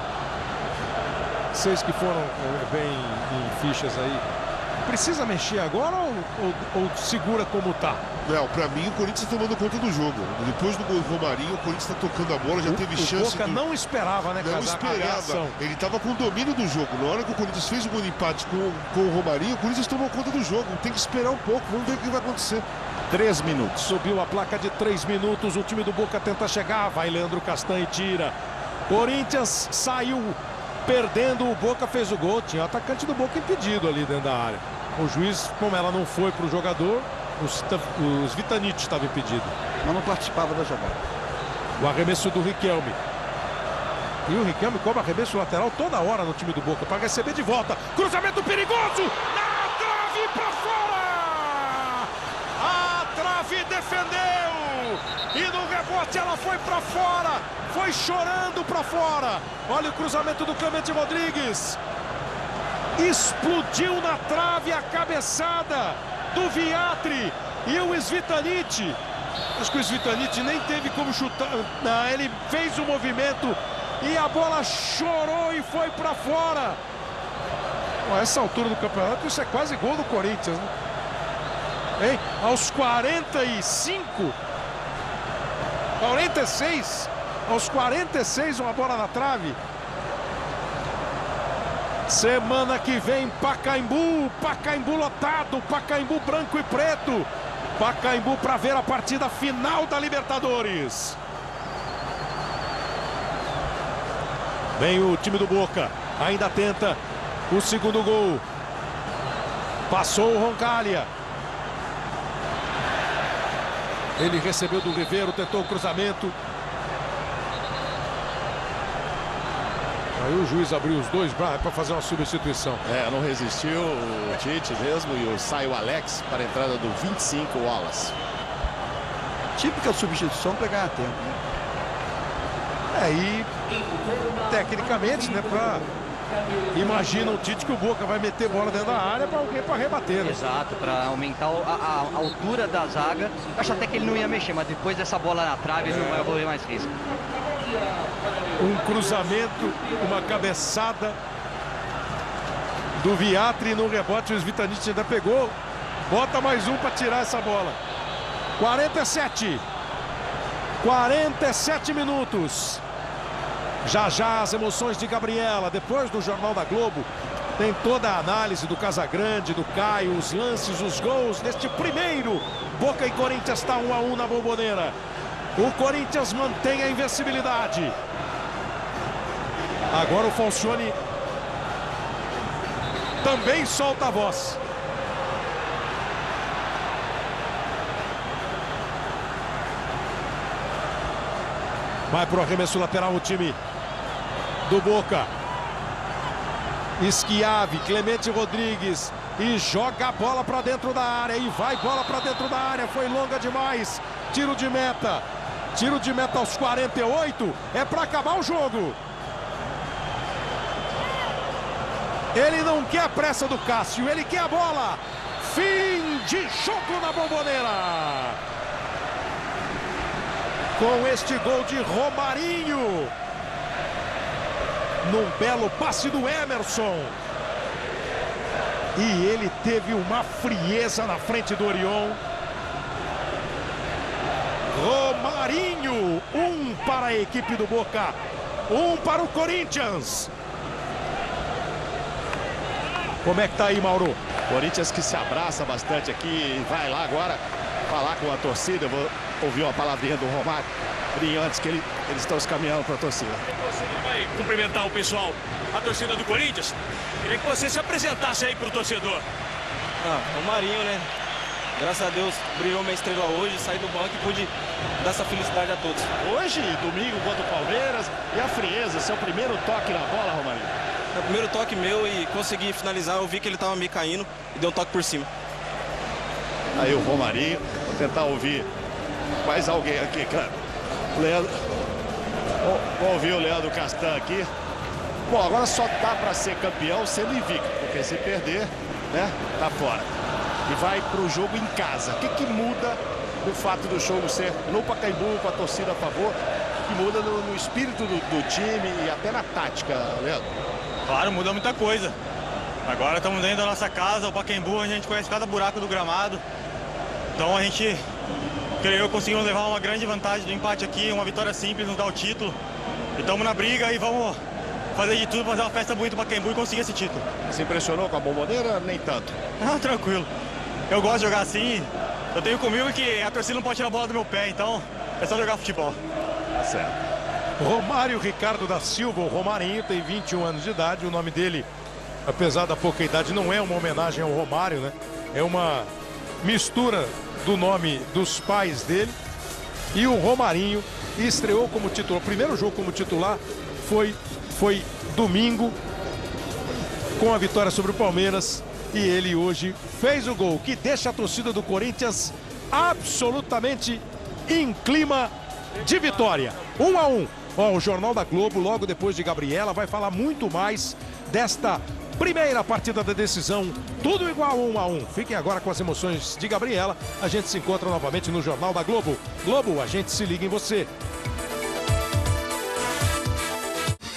Vocês que foram bem em fichas aí, precisa mexer agora ou segura como tá?
Não, pra mim o Corinthians está tomando conta do jogo. Depois do gol do Romarinho, o Corinthians está tocando a bola, já teve chance.
O Boca não esperava, né,
Não esperava. Ele estava com o domínio do jogo. Na hora que o Corinthians fez o gol de empate com o Romarinho, o Corinthians tomou conta do jogo. Tem que esperar um pouco, vamos ver o que vai acontecer.
3 minutos.
Subiu a placa de 3 minutos, o time do Boca tenta chegar, vai Leandro Castan e tira. Corinthians saiu perdendo, o Boca fez o gol, tinha o atacante do Boca impedido ali dentro da área. O juiz, como ela não foi para o jogador, Os Vitanite estavam impedidos.
Mas não participava da jogada.
O arremesso do Riquelme. E o Riquelme cobra arremesso lateral toda hora no time do Boca para receber de volta. Cruzamento perigoso! Na trave para fora! A trave defendeu! E no rebote ela foi para fora! Foi chorando para fora! Olha o cruzamento do Clemente Rodrigues! Explodiu na trave a cabeçada do Viatri e o Svitanit. Acho que o Svitanit nem teve como chutar. Não, ele fez o movimento e a bola chorou e foi para fora. A essa altura do campeonato, isso é quase gol do Corinthians, né? Hein? Aos 46, aos 46, uma bola na trave. Semana que vem, Pacaembu lotado, Pacaembu branco e preto. Pacaembu para ver a partida final da Libertadores. Vem o time do Boca, ainda tenta o segundo gol. Passou o Roncaglia. Ele recebeu do Ribeiro, tentou o cruzamento. Aí o juiz abriu os dois braços para fazer uma substituição.
Não resistiu o Tite mesmo e sai o Alex para a entrada do 25, o Wallace.
Típica substituição para ganhar tempo.
E tecnicamente, né, imagina o Tite que o Boca vai meter bola dentro da área para alguém para rebater. Né?
Exato, para aumentar a altura da zaga. Acho até que ele não ia mexer, mas depois dessa bola na trave ele não vai correr mais risco.
Um cruzamento, uma cabeçada do Viatri no rebote. O Svitanit ainda pegou. Bota mais um para tirar essa bola. 47 minutos. Já as emoções de Gabriela. Depois do Jornal da Globo tem toda a análise do Casagrande, do Caio, os lances, os gols neste primeiro. Boca e Corinthians está 1-1 na Bombonera. O Corinthians mantém a invencibilidade. Agora o Falcione também solta a voz. Vai para o arremesso lateral o time do Boca. Schiavi, Clemente Rodrigues. E joga a bola para dentro da área. E vai bola para dentro da área. Foi longa demais. Tiro de meta. Tiro de meta aos 48. É para acabar o jogo. Ele não quer a pressa do Cássio. Ele quer a bola. Fim de jogo na Bombonera. Com este gol de Romarinho. Num belo passe do Emerson. E ele teve uma frieza na frente do Orion. Romarinho. 1 para a equipe do Boca. 1 para o Corinthians. Como é que tá aí, Mauro?
Corinthians que se abraça bastante aqui e vai lá agora falar com a torcida. Eu vou ouvir uma palavrinha do Romário antes que eles estão se caminhando para a torcida.
Você vai cumprimentar o pessoal, a torcida do Corinthians. Queria que você se apresentasse aí para o torcedor.
O Marinho, né? Graças a Deus brilhou minha estrela hoje, saí do banco e pude dar essa felicidade a todos.
Hoje, domingo, contra o Palmeiras, e a frieza, seu primeiro toque na bola, Romarinho?
É o primeiro toque meu e consegui finalizar, eu vi que ele estava me caindo e deu um toque por cima.
Aí o Romarinho, vou tentar ouvir mais alguém aqui, cara. Leandro, vou ouvir o Leandro Castan aqui. Bom, agora só dá para ser campeão sendo invicto, porque se perder, né, tá fora. E vai para o jogo em casa. O que muda do fato do jogo ser no Pacaembu, com a torcida a favor? O que muda no espírito do time e até na tática, Leandro?
Claro, muda muita coisa. Agora estamos dentro da nossa casa, o Pacaembu, a gente conhece cada buraco do gramado. Então a gente, creio eu, conseguimos levar uma grande vantagem do empate aqui, uma vitória simples, nos dar o título. E estamos na briga e vamos fazer de tudo para fazer uma festa bonita no Pacaembu e conseguir esse título.
Se impressionou com a Bombonera? Nem tanto.
Ah, tranquilo. Eu gosto de jogar assim. Eu tenho comigo que a torcida não pode tirar a bola do meu pé, então é só jogar futebol.
Tá certo.
Romário Ricardo da Silva, o Romarinho, tem 21 anos de idade. O nome dele, apesar da pouca idade, não é uma homenagem ao Romário, né? É uma mistura do nome dos pais dele. E o Romarinho estreou como titular. O primeiro jogo como titular foi domingo, com a vitória sobre o Palmeiras. E ele hoje fez o gol, que deixa a torcida do Corinthians absolutamente em clima de vitória. 1-1. Ó, o Jornal da Globo, logo depois de Gabriela, vai falar muito mais desta primeira partida da decisão. Tudo igual 1-1. Fiquem agora com as emoções de Gabriela. A gente se encontra novamente no Jornal da Globo. Globo, a gente se liga em você.